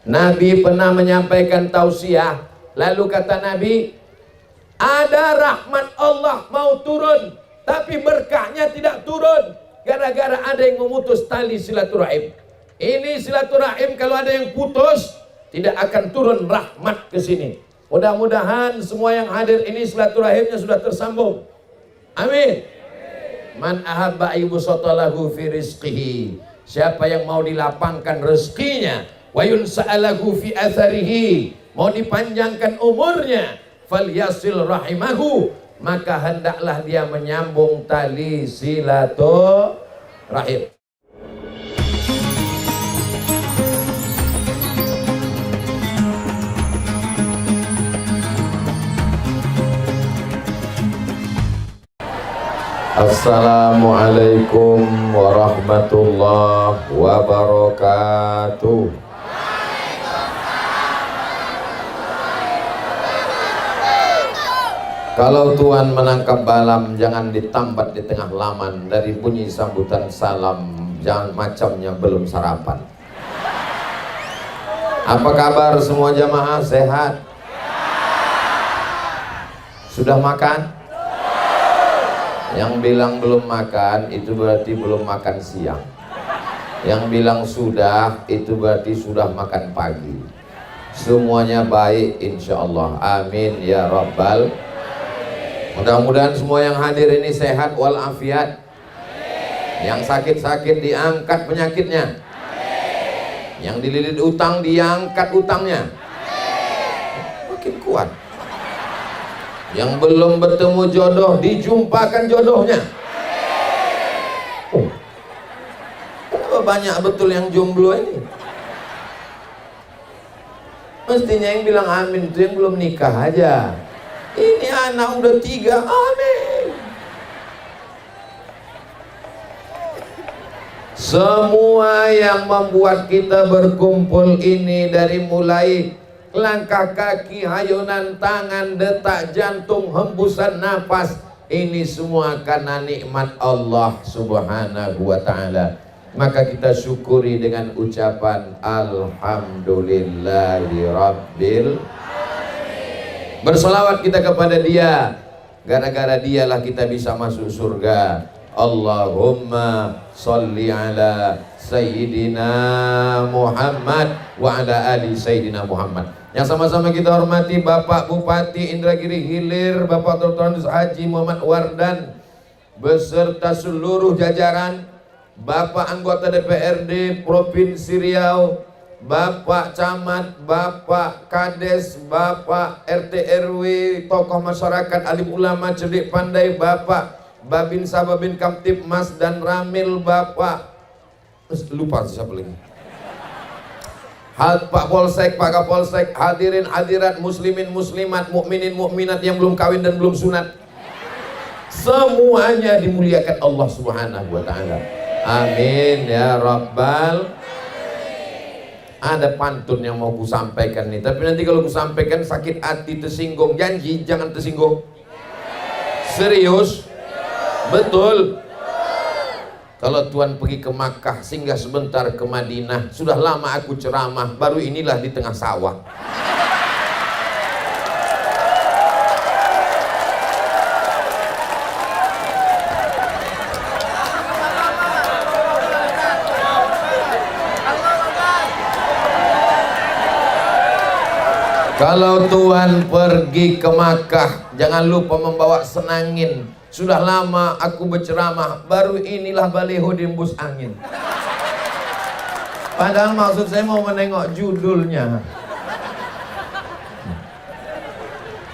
Nabi pernah menyampaikan tausiah, lalu kata Nabi, ada rahmat Allah mau turun, tapi berkahnya tidak turun, gara-gara ada yang memutus tali silaturahim. Ini silaturahim kalau ada yang putus, tidak akan turun rahmat ke sini. Mudah-mudahan semua yang hadir ini silaturahimnya sudah tersambung. Amin. Man ahabba yubsatalahu fi rizqihi. Siapa yang mau dilapangkan rezekinya, wa yunsa'alahu fi atharihi, mau dipanjangkan umurnya, falyasil rahimahu, maka hendaklah dia menyambung tali silaturahim. Assalamualaikum warahmatullahi wabarakatuh. Kalau Tuhan menangkap balam, jangan ditambat di tengah laman. Dari bunyi sambutan salam, jangan macamnya belum sarapan. Apa kabar semua jamaah, sehat? Sudah makan? Yang bilang belum makan itu berarti belum makan siang. Yang bilang sudah itu berarti sudah makan pagi. Semuanya baik insya Allah. Amin ya Rabbal. Mudah-mudahan semua yang hadir ini sehat walafiat. Yang sakit-sakit diangkat penyakitnya. Yang dililit utang diangkat utangnya. Makin kuat. Yang belum bertemu jodoh dijumpakan jodohnya. Kenapa banyak betul yang jomblo ini? Mestinya yang bilang amin itu yang belum nikah aja. Ini anak udah 3, amin. Semua yang membuat kita berkumpul ini, dari mulai langkah kaki, hayunan tangan, detak jantung, hembusan nafas, ini semua karena nikmat Allah subhanahu wa ta'ala. Maka kita syukuri dengan ucapan alhamdulillahi rabbil. Bersolawat kita kepada dia, gara-gara dialah kita bisa masuk surga. Allahumma sholli ala Sayyidina Muhammad wa ala ali Sayyidina Muhammad. Yang sama-sama kita hormati Bapak Bupati Indragiri Hilir, Bapak Dr. Haji Muhammad Wardan beserta seluruh jajaran, Bapak anggota DPRD Provinsi Riau, Bapak Camat, Bapak Kades, Bapak RT RW, tokoh masyarakat, alim ulama, cerdik pandai, Bapak Babin Sababin Kamtipmas dan Ramil, Bapak lupa siapa lagi, Pak Polsek, Pak Kapolsek, hadirin hadirat, muslimin muslimat, mukminin mukminat yang belum kawin dan belum sunat, semuanya dimuliakan Allah subhanahu wa ta'ala. Amin ya Rabbal. Ada pantun yang mau ku sampaikan nih, tapi nanti kalau ku sampaikan sakit hati, tersinggung. Janji jangan tersinggung. Serius? Betul. Kalau Tuhan pergi ke Makkah, singgah sebentar ke Madinah. Sudah lama aku ceramah, baru inilah di tengah sawah. Kalau Tuhan pergi ke Makkah, jangan lupa membawa senangin. Sudah lama aku berceramah, baru inilah baliho diembus angin. Padahal maksud saya mau menengok judulnya.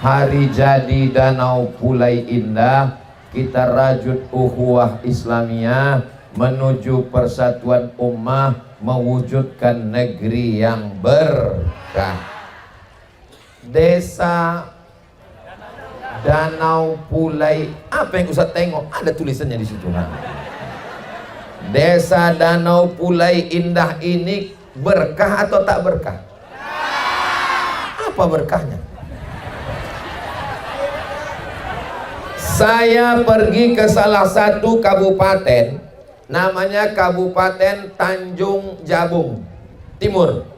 Hari jadi Danau Pulai Indah, kita rajut ukhuwah Islamiyah menuju persatuan ummah, mewujudkan negeri yang berkah. Desa Danau Pulai, apa yang Ustaz tengok? Ada tulisannya di situ. Desa Danau Pulai Indah ini berkah atau tak berkah? Apa berkahnya? Saya pergi ke salah satu kabupaten, namanya Kabupaten Tanjung Jabung Timur.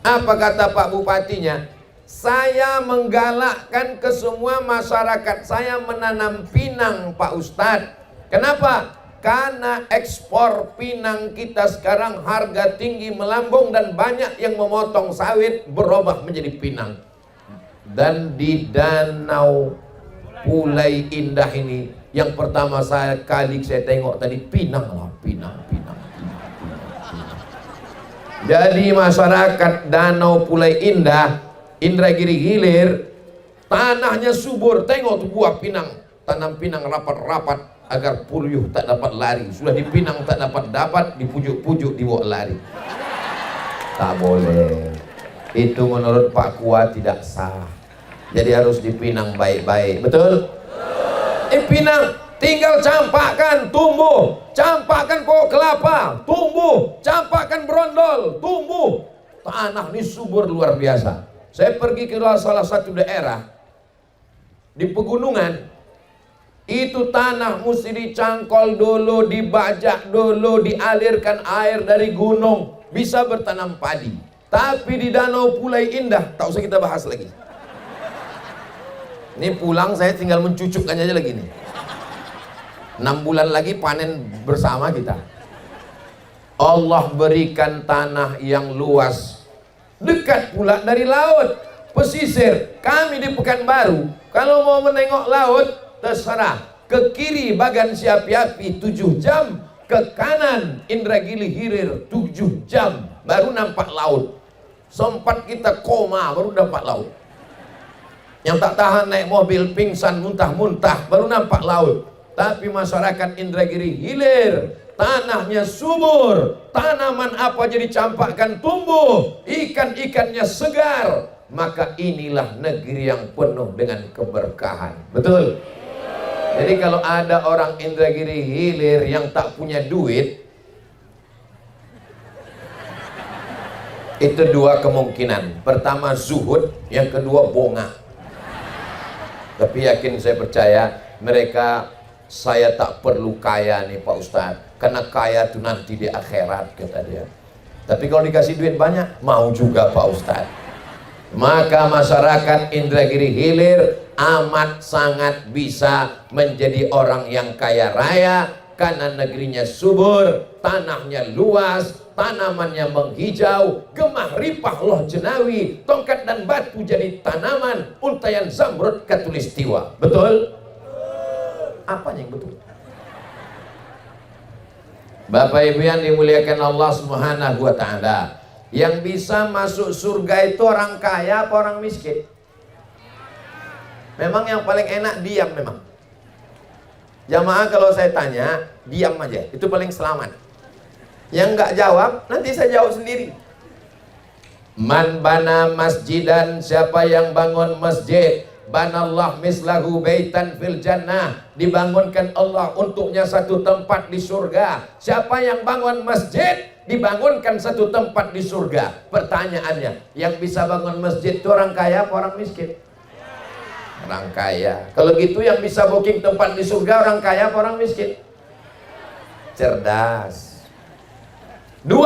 Apa kata Pak Bupatinya? Saya menggalakkan ke semua masyarakat saya menanam pinang, Pak Ustadz. Kenapa? Karena ekspor pinang kita sekarang harga tinggi melambung dan banyak yang memotong sawit berubah menjadi pinang. Dan di Danau Pulai Indah ini yang pertama kali saya tengok tadi pinang lah, pinang. Jadi masyarakat Danau Pulai Indah, Indragiri Hilir, tanahnya subur. Tengok tuh buah pinang, tanam pinang rapat-rapat agar puyuh tak dapat lari. Sudah dipinang tak dapat, dipujuk-pujuk dibawa lari. Tak boleh. Itu menurut Pak Kua tidak sah. Jadi harus dipinang baik-baik. Betul? Pinang tinggal campakkan, tumbuh. Campakkan pokok kelapa, tumbuh. Campakkan brondol, tumbuh. Tanah ini subur luar biasa. Saya pergi ke salah satu daerah di pegunungan. Itu tanah mesti dicangkol dulu, dibajak dulu, dialirkan air dari gunung, bisa bertanam padi. Tapi di Danau Pulai Indah, tak usah kita bahas lagi. Ini pulang saya tinggal mencucukkannya aja lagi nih. 6 bulan lagi panen bersama kita. Allah berikan tanah yang luas, dekat pula dari laut, pesisir. Kami di Pekanbaru, kalau mau menengok laut, terserah. Ke kiri Bagan Siapi-api 7 jam, ke kanan Indragiri Hilir 7 jam, baru nampak laut. Sempat kita koma baru dapat laut. Yang tak tahan naik mobil pingsan muntah-muntah baru nampak laut. Tapi masyarakat Indragiri Hilir tanahnya subur, tanaman apa jadi campakkan tumbuh, ikan-ikannya segar. Maka inilah negeri yang penuh dengan keberkahan. Betul? Jadi kalau ada orang Indragiri Hilir yang tak punya duit, itu 2 kemungkinan. Pertama zuhud, yang kedua bongah. Tapi yakin saya percaya mereka, saya tak perlu kaya nih Pak Ustadz, karena kaya itu nanti di akhirat, kata dia. Tapi kalau dikasih duit banyak, mau juga Pak Ustadz. Maka masyarakat Indragiri Hilir amat sangat bisa menjadi orang yang kaya raya, karena negerinya subur, tanahnya luas, tanamannya menghijau, gemah ripah loh jenawi, tongkat dan batu jadi tanaman, untayan zamrud katulistiwa. Betul? Apa yang betul? Bapak Ibu yang dimuliakan Allah Subhanahu wa Ta'ala, yang bisa masuk surga itu orang kaya apa orang miskin? Memang yang paling enak diam memang. Jamaah kalau saya tanya, diam aja, itu paling selamat. Yang nggak jawab, nanti saya jawab sendiri. Man bana masjidan, siapa yang bangun masjid, banallah mislahu baitan fil jannah, dibangunkan Allah untuknya satu tempat di surga. Siapa yang bangun masjid, dibangunkan satu tempat di surga. Pertanyaannya, yang bisa bangun masjid itu orang kaya apa orang miskin? Orang kaya. Kalau gitu yang bisa booking tempat di surga orang kaya apa orang miskin? Cerdas. 2,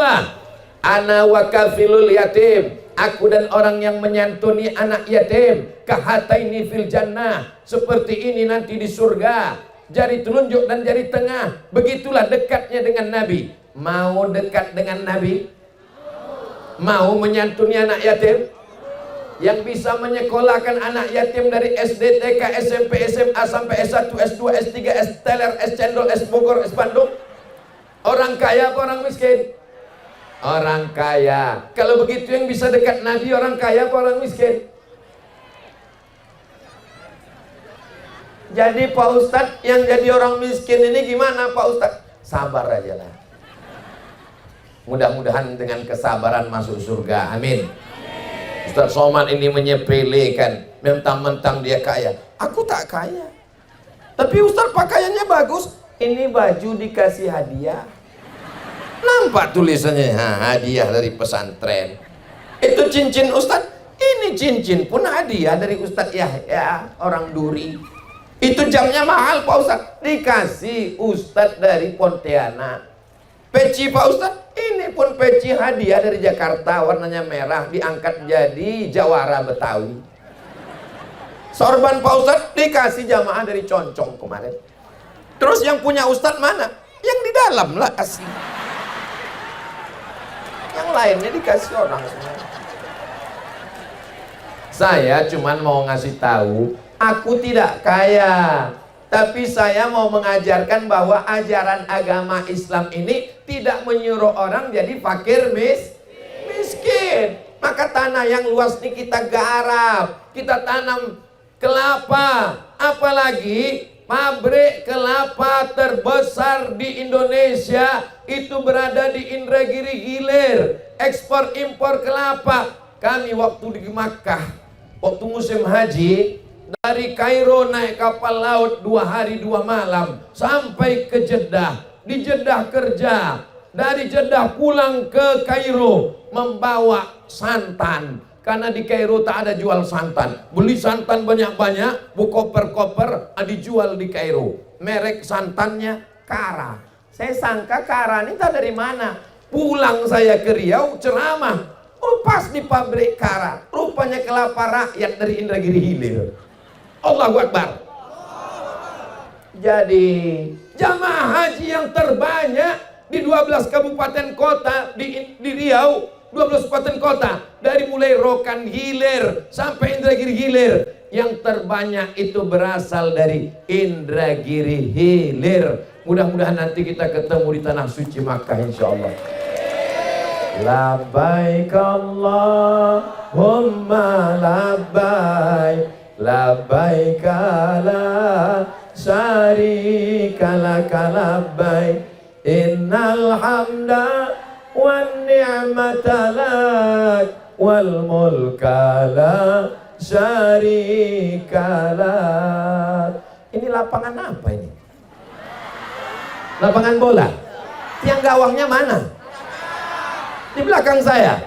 ana wa kafilul yatim, aku dan orang yang menyantuni anak yatim, kahataini fil jannah, seperti ini nanti di surga. Jari telunjuk dan jari tengah, begitulah dekatnya dengan Nabi. Mau dekat dengan Nabi? Mau menyantuni anak yatim? Yang bisa menyekolahkan anak yatim dari SD, TK, SMP, SMA sampai S1, S2, S3, S teler, S cendol, S bogor, S bandung. Orang kaya apa orang miskin? Orang kaya. Kalau begitu yang bisa dekat Nabi orang kaya apa orang miskin? Jadi Pak Ustadz yang jadi orang miskin ini gimana Pak Ustadz? Sabar aja lah. Mudah-mudahan dengan kesabaran masuk surga. Amin. Ustadz Somad ini menyepelekan, mentang-mentang dia kaya. Aku tak kaya, tapi Ustadz pakaiannya bagus. Ini baju dikasih hadiah. Nampak tulisannya, hadiah dari pesantren. Itu cincin Ustadz, ini cincin pun hadiah dari Ustadz Yahya, orang Duri. Itu jamnya mahal Pak Ustadz, dikasih Ustadz dari Pontianak. Peci Pak Ustadz, ini handphone peci hadiah dari Jakarta, warnanya merah, diangkat jadi jawara Betawi. Sorban Pak Ustadz dikasih jamaah dari Concong kemarin. Terus yang punya Ustadz mana? Yang di dalam lah kasih. Yang lainnya dikasih orang semua. Saya cuman mau ngasih tahu, aku tidak kaya, tapi saya mau mengajarkan bahwa ajaran agama Islam ini tidak menyuruh orang jadi fakir miskin. Maka tanah yang luas ini kita garap, kita tanam kelapa, apalagi pabrik kelapa terbesar di Indonesia itu berada di Indragiri Hilir. Ekspor impor kelapa. Kami waktu di Makkah, waktu musim haji, dari Kairo naik kapal laut 2 hari 2 malam sampai ke Jeddah. Di Jeddah kerja, dari Jeddah pulang ke Kairo membawa santan. Karena di Kairo tak ada jual santan. Beli santan banyak-banyak, koper-koper, dijual di Kairo. Merek santannya Kara. Saya sangka Kara ini tak dari mana. Pulang saya ke Riau ceramah. Oh, pas di pabrik Kara. Rupanya kelapa rakyat dari Indragiri Hilir. Allahu Akbar. Jadi jamaah haji yang terbanyak di 12 kabupaten kota di Riau, 12 kabupaten kota, dari mulai Rokan Hilir sampai Indragiri Hilir, yang terbanyak itu berasal dari Indragiri Hilir. Mudah-mudahan nanti kita ketemu di tanah suci Makkah insyaallah. Labbaik Allahumma labbaik, labbaik la syarika laka labbaik, innal hamda wan ni'mata lak wal mulka la syarika lak. Ini lapangan apa ini? Lapangan bola. Tiang gawangnya mana? Di belakang saya.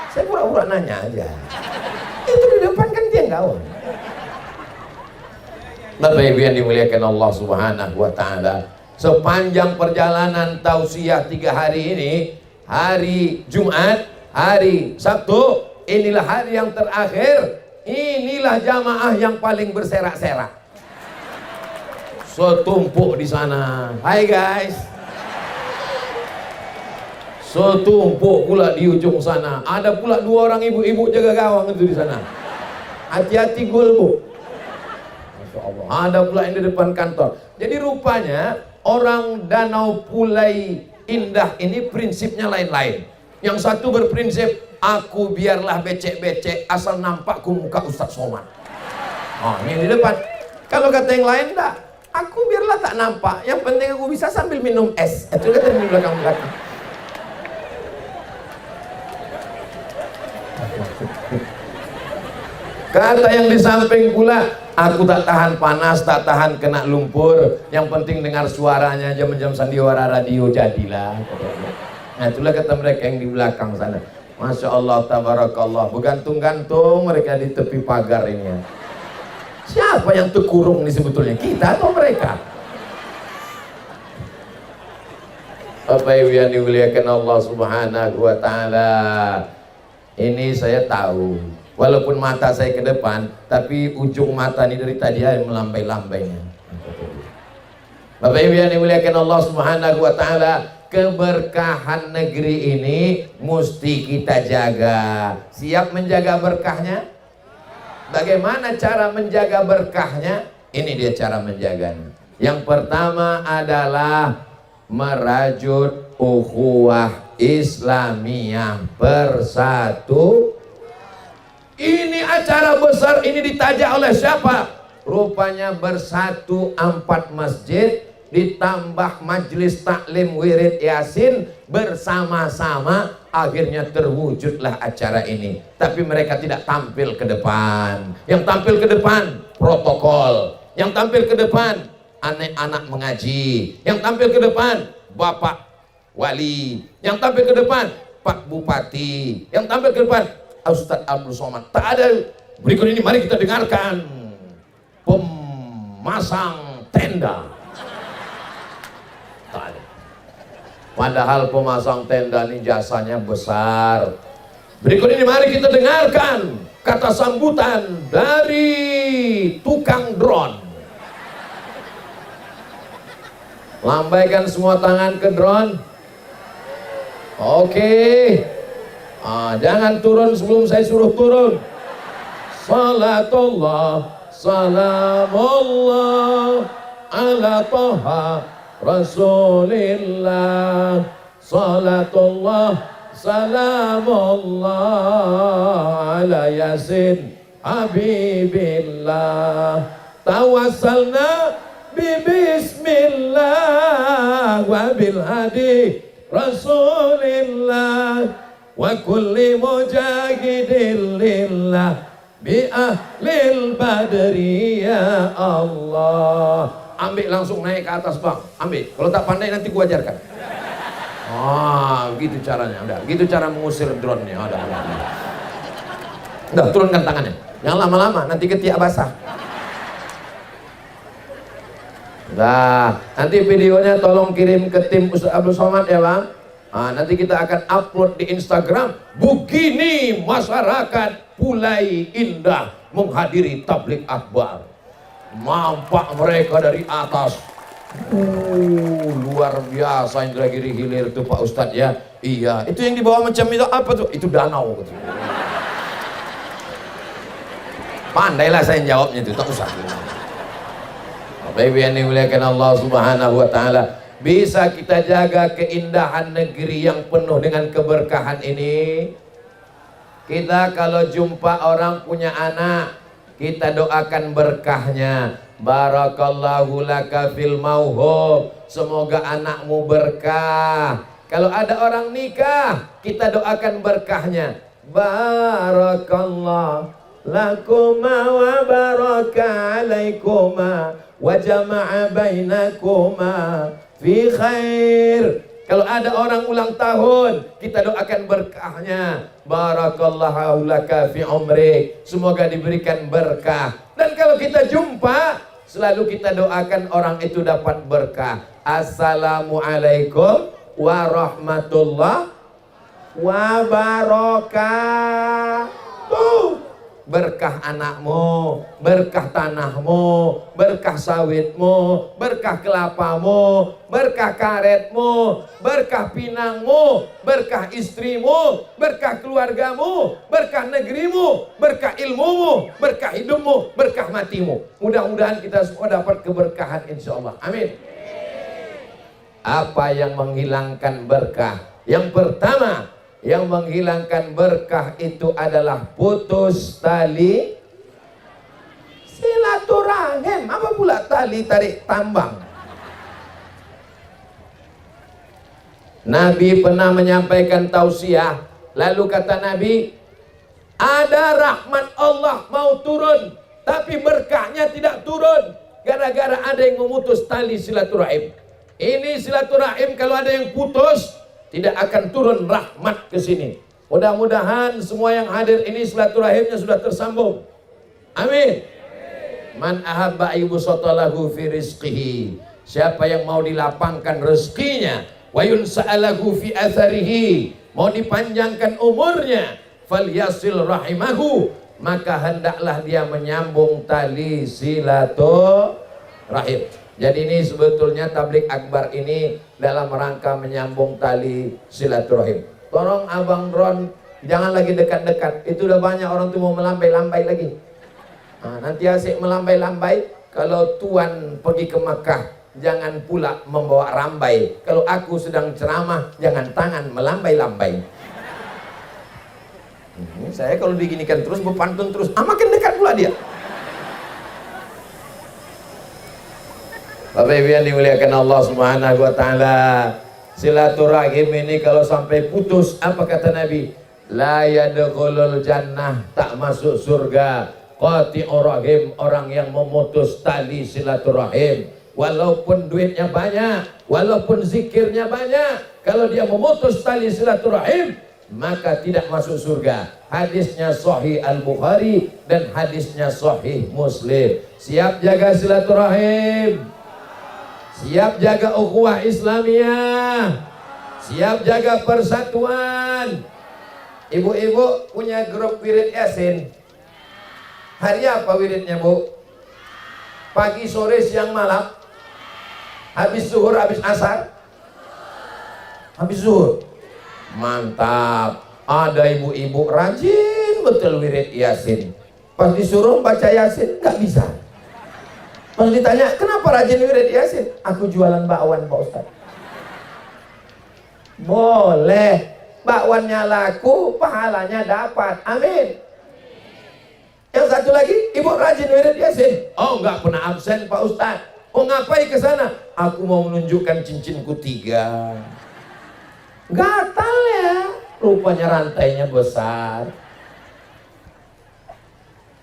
Saya pura-pura nanya aja. Itu di depan kan tiang gawang. Bapak Ibu yang dimuliakan Allah Subhanahu wa taala, sepanjang perjalanan tausiah 3 hari ini, hari Jumat, hari Sabtu, inilah hari yang terakhir, inilah jamaah yang paling berserak-serak. Setumpuk di sana. Hai guys. Setumpuk pula di ujung sana. Ada pula 2 orang ibu-ibu jaga gawang itu di sana. Hati-hati gol, Bu. Masya Allah. Ada pula yang di depan kantor. Jadi rupanya orang Danau Pulai Indah ini prinsipnya lain-lain. Yang satu berprinsip, aku biarlah becek-becek asal nampakku muka Ustaz Somad. Oh, ini di depan. Kalau kata yang lain, enggak. Aku biarlah tak nampak. Yang penting aku bisa sambil minum es. Itu kata di belakang-belakang. Kata yang di samping pula, aku tak tahan panas, tak tahan kena lumpur, yang penting dengar suaranya jam-jam sandiwara radio jadilah. Nah itulah kata mereka yang di belakang sana. Masya Allah, tabarakallah, bergantung-gantung mereka di tepi pagar ini. Siapa yang terkurung ini sebetulnya, kita atau mereka? Bapak Ibu yang dimuliakan Allah Subhanahu wa taala, ini saya tahu, walaupun mata saya ke depan, tapi ujung mata ini dari tadi ada melambai-lambainya. Bapak Ibu yang dimuliakan Allah Subhanahu wa taala, keberkahan negeri ini mesti kita jaga. Siap menjaga berkahnya? Bagaimana cara menjaga berkahnya? Ini dia cara menjaganya. Yang pertama adalah merajut ukhuwah Islamiyah, bersatu. Ini acara besar ini ditajak oleh siapa? Rupanya bersatu 4 masjid ditambah majelis taklim wirid yasin bersama-sama, akhirnya terwujudlah acara ini. Tapi mereka tidak tampil ke depan. Yang tampil ke depan protokol, yang tampil ke depan anak-anak mengaji, yang tampil ke depan Bapak Wali, yang tampil ke depan Pak Bupati, yang tampil ke depan Ustadz Abdul Somad. Tak ada. Berikut ini mari kita dengarkan pemasang tenda. Tak ada. Padahal pemasang tenda ini jasanya besar. Berikut ini mari kita dengarkan kata sambutan dari tukang drone. Lambaikan semua tangan ke drone. Oke. Jangan turun sebelum saya suruh turun. Salatullah, salamullah ala Taha Rasulillah. Salatullah, salamullah ala Yasin Habibillah. Tawassalna bismillah wa bil hadi Rasulillah wa kulli mujahidin lillah bi ahlil badri ya Allah. Ambil langsung naik ke atas bang, ambil. Kalau tak pandai nanti gua ajarkan. Gitu caranya. Udah, gitu cara mengusir drone-nya. Udah, turunkan tangannya. Jangan lama-lama, nanti ketiak basah. Nah, nanti videonya tolong kirim ke tim Ustaz Abdul Somad ya bang. Nanti kita akan upload di Instagram. Begini masyarakat Pulai Indah menghadiri tabligh akbar. Nampak mereka dari atas. Luar biasa Indragiri Hilir itu Pak Ustadz ya. Iya, itu yang dibawa macam itu apa tuh? Itu danau. Pandailah saya jawabnya itu, tak usah. Bapak Ibu yang dimuliakan Allah Subhanahu wa taala, bisa kita jaga keindahan negeri yang penuh dengan keberkahan ini. Kita kalau jumpa orang punya anak, kita doakan berkahnya. Barakallahu laka fil mauhub, semoga anakmu berkah. Kalau ada orang nikah, kita doakan berkahnya. Barakallahu lakuma wa baraka alaikuma wa jama'a bainakuma fi khair. Kalau ada orang ulang tahun, kita doakan berkahnya. Barakallahu laka fi umrik, semoga diberikan berkah. Dan kalau kita jumpa, selalu kita doakan orang itu dapat berkah. Assalamualaikum warahmatullahi wabarakatuh. Berkah anakmu, berkah tanahmu, berkah sawitmu, berkah kelapamu, berkah karetmu, berkah pinangmu, berkah istrimu, berkah keluargamu, berkah negerimu, berkah ilmumu, berkah hidupmu, berkah matimu. Mudah-mudahan kita semua dapat keberkahan insya Allah. Amin. Apa yang menghilangkan berkah? Yang pertama, yang menghilangkan berkah itu adalah putus tali silaturahim. Apa pula tali tarik tambang? Nabi pernah menyampaikan tausiah, lalu kata Nabi, ada rahmat Allah mau turun, tapi berkahnya tidak turun gara-gara ada yang memutus tali silaturahim. Ini silaturahim kalau ada yang putus, tidak akan turun rahmat ke sini. Mudah-mudahan semua yang hadir ini silaturahimnya sudah tersambung. Amin. Man ahabba ayyubsata lahu fi rizqihi, siapa yang mau dilapangkan rezekinya, wa yunsa'alahu fi atharihi, mau dipanjangkan umurnya, falyasil rahimahu, maka hendaklah dia menyambung tali silaturahim. Jadi ini sebetulnya tabligh akbar ini dalam rangka menyambung tali silaturahim. Tolong abang drone jangan lagi dekat-dekat. Itu udah banyak orang tuh mau melambai-lambai lagi. Nanti asik melambai-lambai. Kalau tuan pergi ke Makkah, jangan pula membawa rambai. Kalau aku sedang ceramah, jangan tangan melambai-lambai. Saya kalau diginikan terus, berpantun terus, makin dekat pula dia. Bapak Ibu yang dimuliakan Allah Subhanahu wa taala, silaturahim ini kalau sampai putus, apa kata Nabi? La yadkhulul jannah, tak masuk surga. Qati'ur rahim, orang yang memutus tali silaturahim. Walaupun duitnya banyak, walaupun zikirnya banyak, kalau dia memutus tali silaturahim, maka tidak masuk surga. Hadisnya Sahih Al-Bukhari dan hadisnya Sahih Muslim. Siap jaga silaturahim, siap jaga ukhuwah Islamiyah. Siap jaga persatuan. Ibu-ibu punya grup wirid Yasin. Hari apa wiridnya, Bu? Pagi, sore, siang, malam? Habis zuhur, habis asar? Habis zuhur. Mantap. Ada ibu-ibu rajin betul wirid Yasin. Pas disuruh baca Yasin nggak bisa. Pas ditanya kenapa rajin wirid Yasin, aku jualan bakwan Pak Ustaz. Boleh, bakwannya laku, pahalanya dapat. Amin. Yang satu lagi, ibu rajin wirid Yasin. Oh, nggak pernah absen Pak Ustaz. Oh, ngapain ke sana? Aku mau menunjukkan cincinku 3. Gatal ya, rupanya rantainya besar.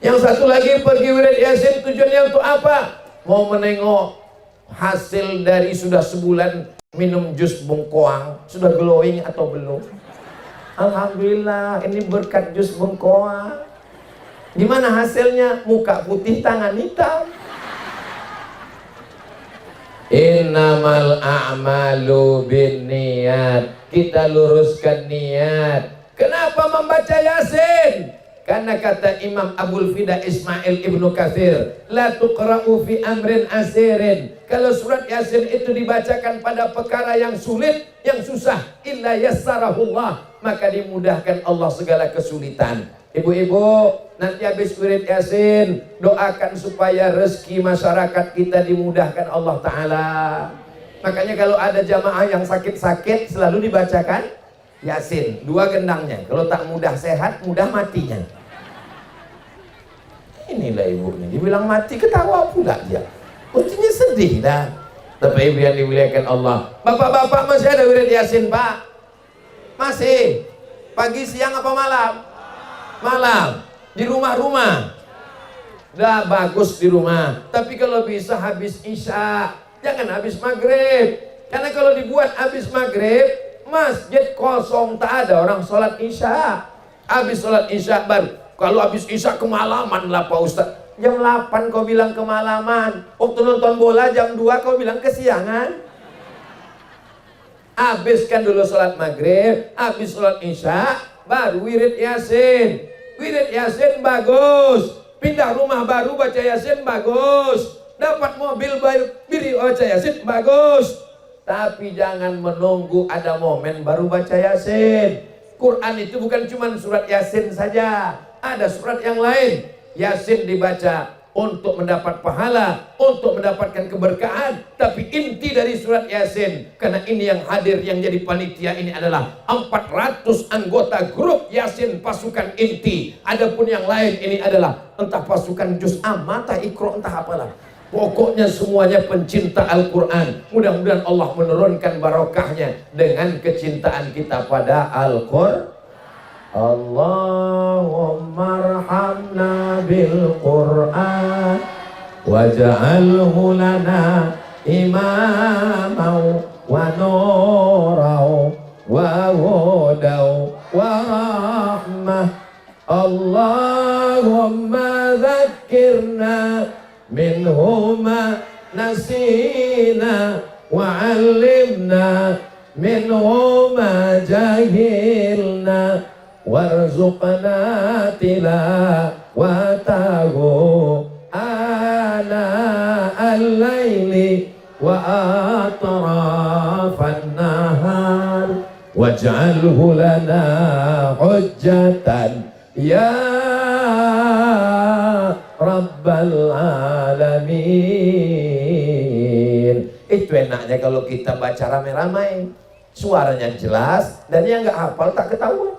Yang satu lagi pergi wirid Yasin tujuannya untuk apa? Mau menengok hasil dari sudah sebulan minum jus bengkoang, sudah glowing atau belum? Alhamdulillah, ini berkat jus bengkoang. Gimana hasilnya? Muka putih, tangan hitam. Innamal a'malu binniyat. Kita luruskan niat. Kenapa membaca Yasin? Karena kata Imam Abul Fida Ismail Ibnu Katsir, la tuqra'u fi amrin asirin. Kalau surat Yasin itu dibacakan pada perkara yang sulit, yang susah, illa yassarahullah, maka dimudahkan Allah segala kesulitan. Ibu-ibu, nanti habis wirid Yasin, doakan supaya rezeki masyarakat kita dimudahkan Allah Ta'ala. Makanya kalau ada jamaah yang sakit-sakit, selalu dibacakan Yasin, 2 gendangnya. Kalau tak mudah sehat, mudah matinya. Inilah ibunya, dibilang mati ketawa pula dia. Kuncinya sedih dah. Tapi ibu yang dimuliakan Allah, bapak-bapak masih ada wirid Yasin Pak? Masih? Pagi, siang apa malam? Malam. Di rumah-rumah? Dah bagus di rumah. Tapi kalau bisa habis Isya, jangan habis maghrib. Karena kalau dibuat habis maghrib, masjid kosong, tak ada orang sholat Isya. Habis sholat Isya baru. Kalau habis Isya kemalaman lah Pak Ustaz. Jam 8 kau bilang kemalaman. Waktu nonton bola jam 2 kau bilang kesiangan. Habiskan dulu sholat maghrib, habis sholat Isya, baru wirid Yasin. Wirid Yasin bagus. Pindah rumah baru baca Yasin bagus. Dapat mobil baru baca Yasin bagus. Tapi jangan menunggu ada momen baru baca Yasin. Quran itu bukan cuma surat Yasin saja. Ada surat yang lain. Yasin dibaca untuk mendapat pahala, untuk mendapatkan keberkahan. Tapi inti dari surat Yasin, karena ini yang hadir, yang jadi panitia ini adalah 400 anggota grup Yasin pasukan inti. Adapun yang lain ini adalah entah pasukan juz amma, entah ikro, entah apalah. Pokoknya semuanya pencinta Al-Quran. Mudah-mudahan Allah menurunkan barokahnya dengan kecintaan kita pada Al-Quran. Allahumma arhamna bil Quran waj'alhu lana imaman wa nuran wa hudan wa rahmah. Allahumma dzakkirna minhuma nasina wa 'allimna minhuma jahilna warzuqna tilawatahu ana al-laili wa atrafan nahar waj'alhu lana hujjatan ya rabbal alamin. Itu enaknya kalau kita baca ramai-ramai, suaranya jelas dan yang nggak hafal tak ketahuan.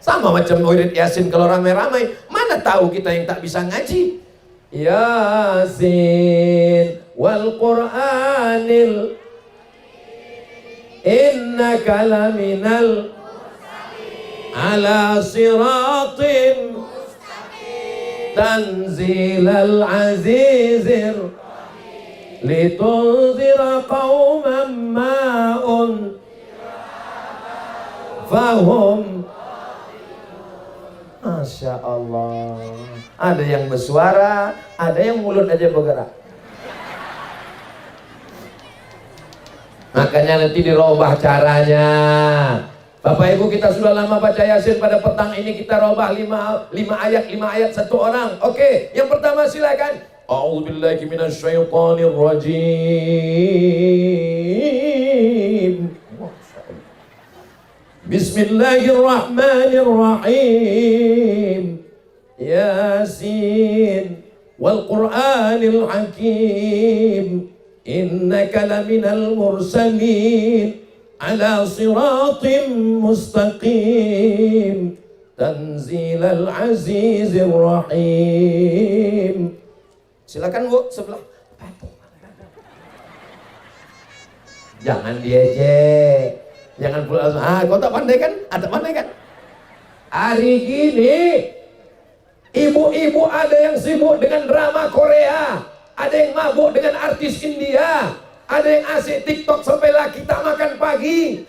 Sama macam wirid Yasin kalau ramai-ramai, mana tahu kita yang tak bisa ngaji. Yasin wal Qur'anil innaka laminal ala siratim tanzilal azizir litunzira qauman ma'un fahum. Masya Allah. Ada yang bersuara, ada yang mulut aja bergerak. Makanya nanti dirubah caranya. Bapak Ibu, kita sudah lama baca Yasin, pada petang ini kita robah 5 ayat satu orang. Oke, yang pertama silakan. A'udzubillahi minasyaitonir rajim. Bismillahirrahmanirrahim. Yasin wal Qur'anil Hakim. Innaka laminal mursalin ala siratim mustaqim tanzilal azizir rahim. Silakan Bu, sebelah. Jangan diejek, jangan pula kau tak pandai kan? Ada pandai kan? Hari gini ibu-ibu ada yang sibuk dengan drama Korea, ada yang mabuk dengan artis India, ada yang asik TikTok sampai lah kita makan pagi.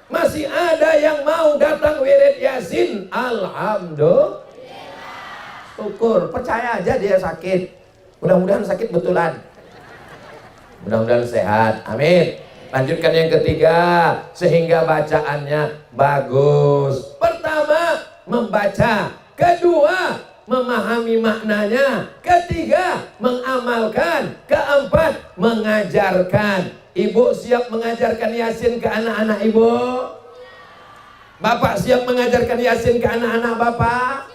Masih ada yang mau datang wirid Yasin. Alhamdulillah. Syukur, percaya aja dia sakit. Mudah-mudahan sakit betulan. Mudah-mudahan sehat. Amin. Lanjutkan yang ketiga, sehingga bacaannya bagus. Pertama, membaca. Kedua, memahami maknanya. Ketiga, mengamalkan. Keempat, mengajarkan. Ibu siap mengajarkan Yasin ke anak-anak ibu? Bapak siap mengajarkan Yasin ke anak-anak bapak?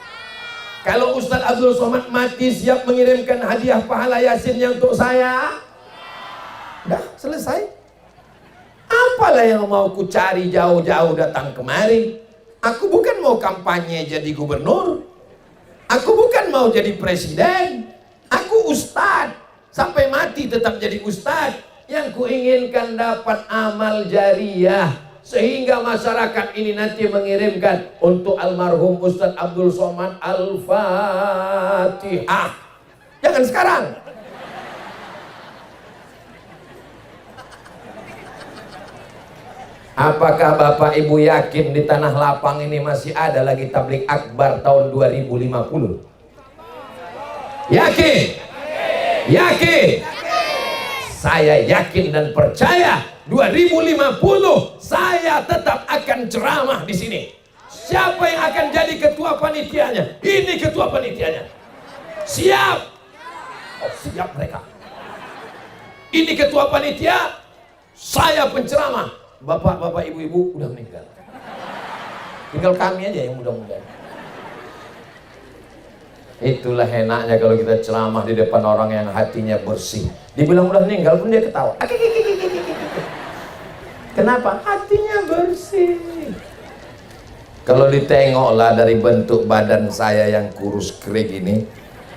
Kalau Ustadz Abdul Somad mati, siap mengirimkan hadiah pahala Yasinnya untuk saya? Dah selesai. Apalah yang mau ku cari jauh-jauh datang kemari? Aku bukan mau kampanye jadi gubernur. Aku bukan mau jadi presiden. Aku ustadz. Sampai mati tetap jadi ustadz. Yang kuinginkan dapat amal jariah, sehingga masyarakat ini nanti mengirimkan untuk almarhum Ustadz Abdul Somad Al-Fatihah. Jangan sekarang. Apakah Bapak Ibu yakin di Tanah Lapang ini masih ada lagi tablik akbar tahun 2050? Yakin? Yakin? Saya yakin dan percaya 2050 saya tetap akan ceramah di sini. Siapa yang akan jadi ketua panitianya? Ini ketua panitianya. Siap? Oh, siap mereka. Ini ketua panitia, saya penceramah. Bapak-bapak, ibu-ibu udah meninggal. Tinggal kami aja yang mudah-mudahan. Itulah enaknya kalau kita ceramah di depan orang yang hatinya bersih. Dibilang udah meninggal pun dia ketawa. Kenapa? Hatinya bersih. Kalau ditengoklah dari bentuk badan saya yang kurus kering ini,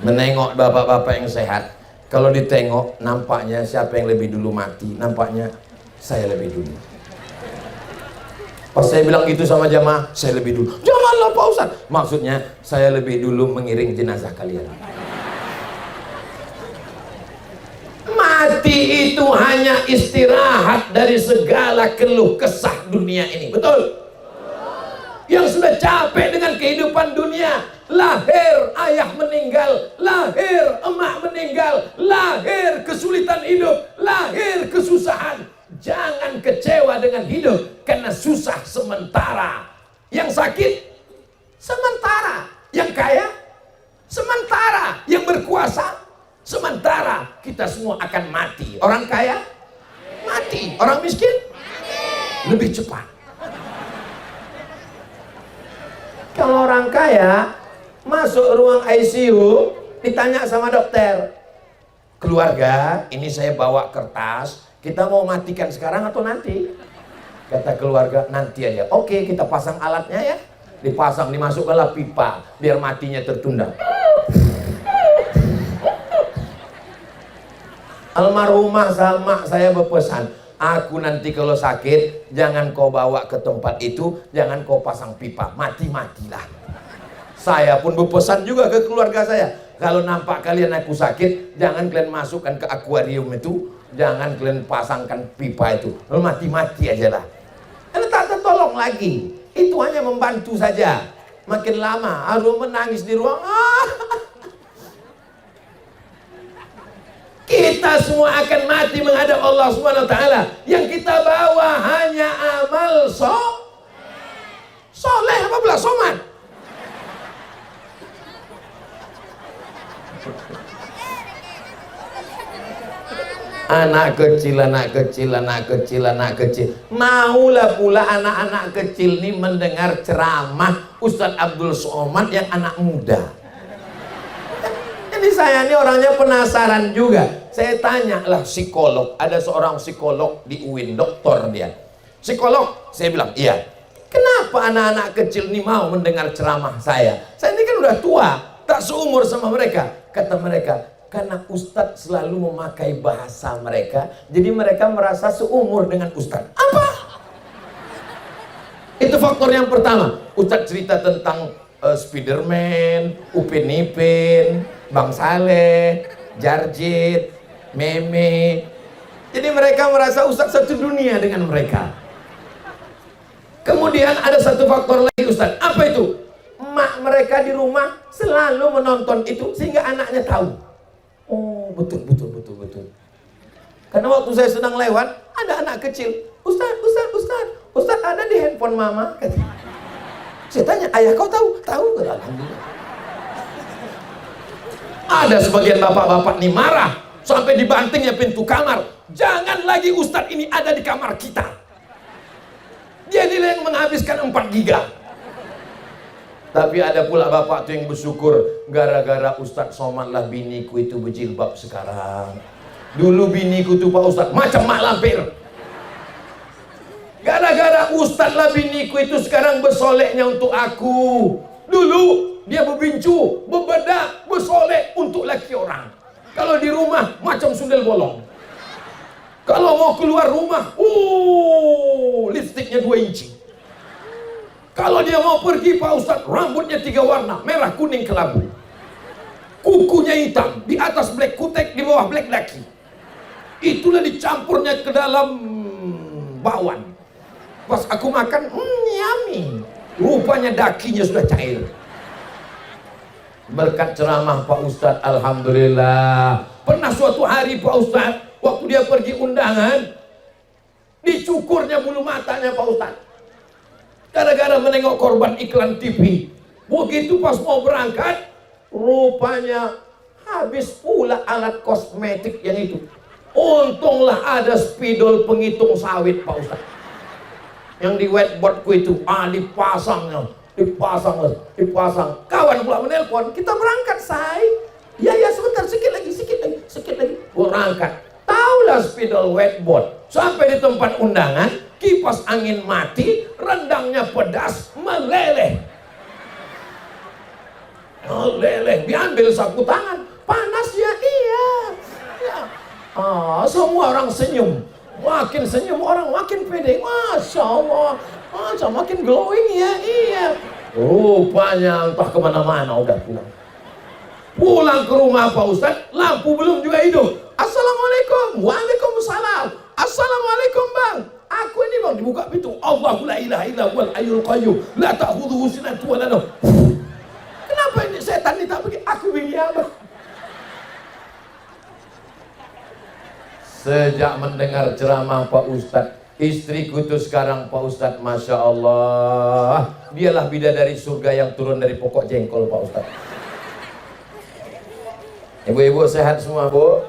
menengok bapak-bapak yang sehat, kalau ditengok nampaknya siapa yang lebih dulu mati, nampaknya saya lebih dulu. Pas saya bilang gitu sama jamaah, saya lebih dulu. Janganlah Pak Ustaz. Maksudnya saya lebih dulu mengiring jenazah kalian. Mati itu hanya istirahat dari segala keluh kesah dunia ini. Betul? Yang sudah capek dengan kehidupan dunia, lahir ayah meninggal, lahir emak meninggal, lahir kesulitan hidup, lahir kesusahan. Jangan kecewa dengan hidup, karena susah sementara. Yang sakit sementara, yang kaya sementara, yang berkuasa sementara. Kita semua akan mati. Orang kaya mati, orang miskin lebih cepat. Kalau orang kaya masuk ruang ICU, ditanya sama dokter, keluarga, ini saya bawa kertas, kita mau matikan sekarang atau nanti? Kata keluarga, nanti aja. Oke, kita pasang alatnya ya. Dipasang, dimasukkanlah pipa, biar matinya tertunda. Almarhumah sama saya berpesan, aku nanti kalau sakit, jangan kau bawa ke tempat itu, jangan kau pasang pipa, mati-matilah. Saya pun berpesan juga ke keluarga saya, kalau nampak kalian aku sakit, jangan kalian masukkan ke akuarium itu, jangan kalian pasangkan pipa itu, mati-mati aja lah. Karena tak tertolong lagi. Itu hanya membantu saja. Makin lama harus menangis di ruang. Kita Kita semua akan mati menghadap Allah Subhanahu wa taala. Yang kita bawa hanya amal soleh, apa pula somat. Anak kecil, anak kecil, anak kecil, anak kecil. Maulah pula anak-anak kecil ini mendengar ceramah Ustadz Abdul Somad yang anak muda. Jadi saya ini orangnya penasaran juga. Saya tanya lah psikolog, ada seorang psikolog di UIN, doktor dia. Psikolog, saya bilang, iya. Kenapa anak-anak kecil ini mau mendengar ceramah saya? Saya ini kan udah tua, tak seumur sama mereka. Kata mereka, karena Ustadz selalu memakai bahasa mereka, jadi mereka merasa seumur dengan Ustadz. Apa? Itu faktor yang pertama. Ustadz cerita tentang Spiderman, Upin Ipin, Bang Saleh, Jarjit, Meme. Jadi mereka merasa Ustadz satu dunia dengan mereka. Kemudian ada satu faktor lagi Ustadz. Apa itu? Emak mereka di rumah selalu menonton itu sehingga anaknya tahu. Oh, betul. Karena waktu saya sedang lewat, ada anak kecil. Ustaz ada di handphone mama. Saya tanya, ayah kau tahu? Tahu? Alhamdulillah. Ada sebagian bapak-bapak nih marah sampai dibantingnya pintu kamar. Jangan lagi Ustaz ini ada di kamar kita. Dia nilai yang menghabiskan 4 giga. Tapi ada pula bapak tuh yang bersyukur, gara-gara Ustadz Somad lah biniku itu berjilbab sekarang. Dulu biniku tuh Pak Ustadz macam mak lampir. Gara-gara Ustadz lah biniku itu sekarang bersoleknya untuk aku. Dulu dia berbincu, berbedak, bersolek untuk laki orang. Kalau di rumah macam sundel bolong. Kalau mau keluar rumah, lipstiknya 2 inci. Kalau dia mau pergi Pak Ustadz, rambutnya 3 warna, merah, kuning, kelabu. Kukunya hitam, di atas black kutek, di bawah black daki. Itulah dicampurnya ke dalam bakwan. Pas aku makan, yummy. Rupanya dakinya sudah cair. Berkat ceramah Pak Ustadz, alhamdulillah. Pernah suatu hari Pak Ustadz, waktu dia pergi undangan, dicukurnya bulu matanya Pak Ustadz. Gara-gara menengok korban iklan TV. Begitu pas mau berangkat, rupanya habis pula alat kosmetik yang itu. Untunglah ada spidol penghitung sawit Pak Ustadz. Yang di whiteboardku itu, dipasang. Kawan pula menelpon, kita berangkat say. Ya sebentar, sedikit lagi. Berangkat. Taulah spidol whiteboard. Sampai di tempat undangan, kipas angin mati, rendangnya pedas, meleleh. Diambil sapu tangan, panas ya, iya. Semua orang senyum. Makin senyum orang makin pede. Masya Allah, makin glowing ya, iya. Rupanya entah kemana-mana udah pulang. Pulang ke rumah Pak Ustadz, lampu belum juga hidup. Assalamualaikum. Waalaikumsalam. Assalamualaikum bang. Aku ini bang, dibuka pintu. Allahu la ilaha illa huwal hayyul qayyum la ta'khudhuhu sinatun wa la nawm. Kenapa ini setan ini tak pergi? Aku begini apa? Sejak mendengar ceramah Pak Ustadz, istriku itu sekarang Pak Ustadz, Masya Allah, dialah bidadari surga yang turun dari pokok jengkol Pak Ustadz. Ibu-ibu sehat semua Bu?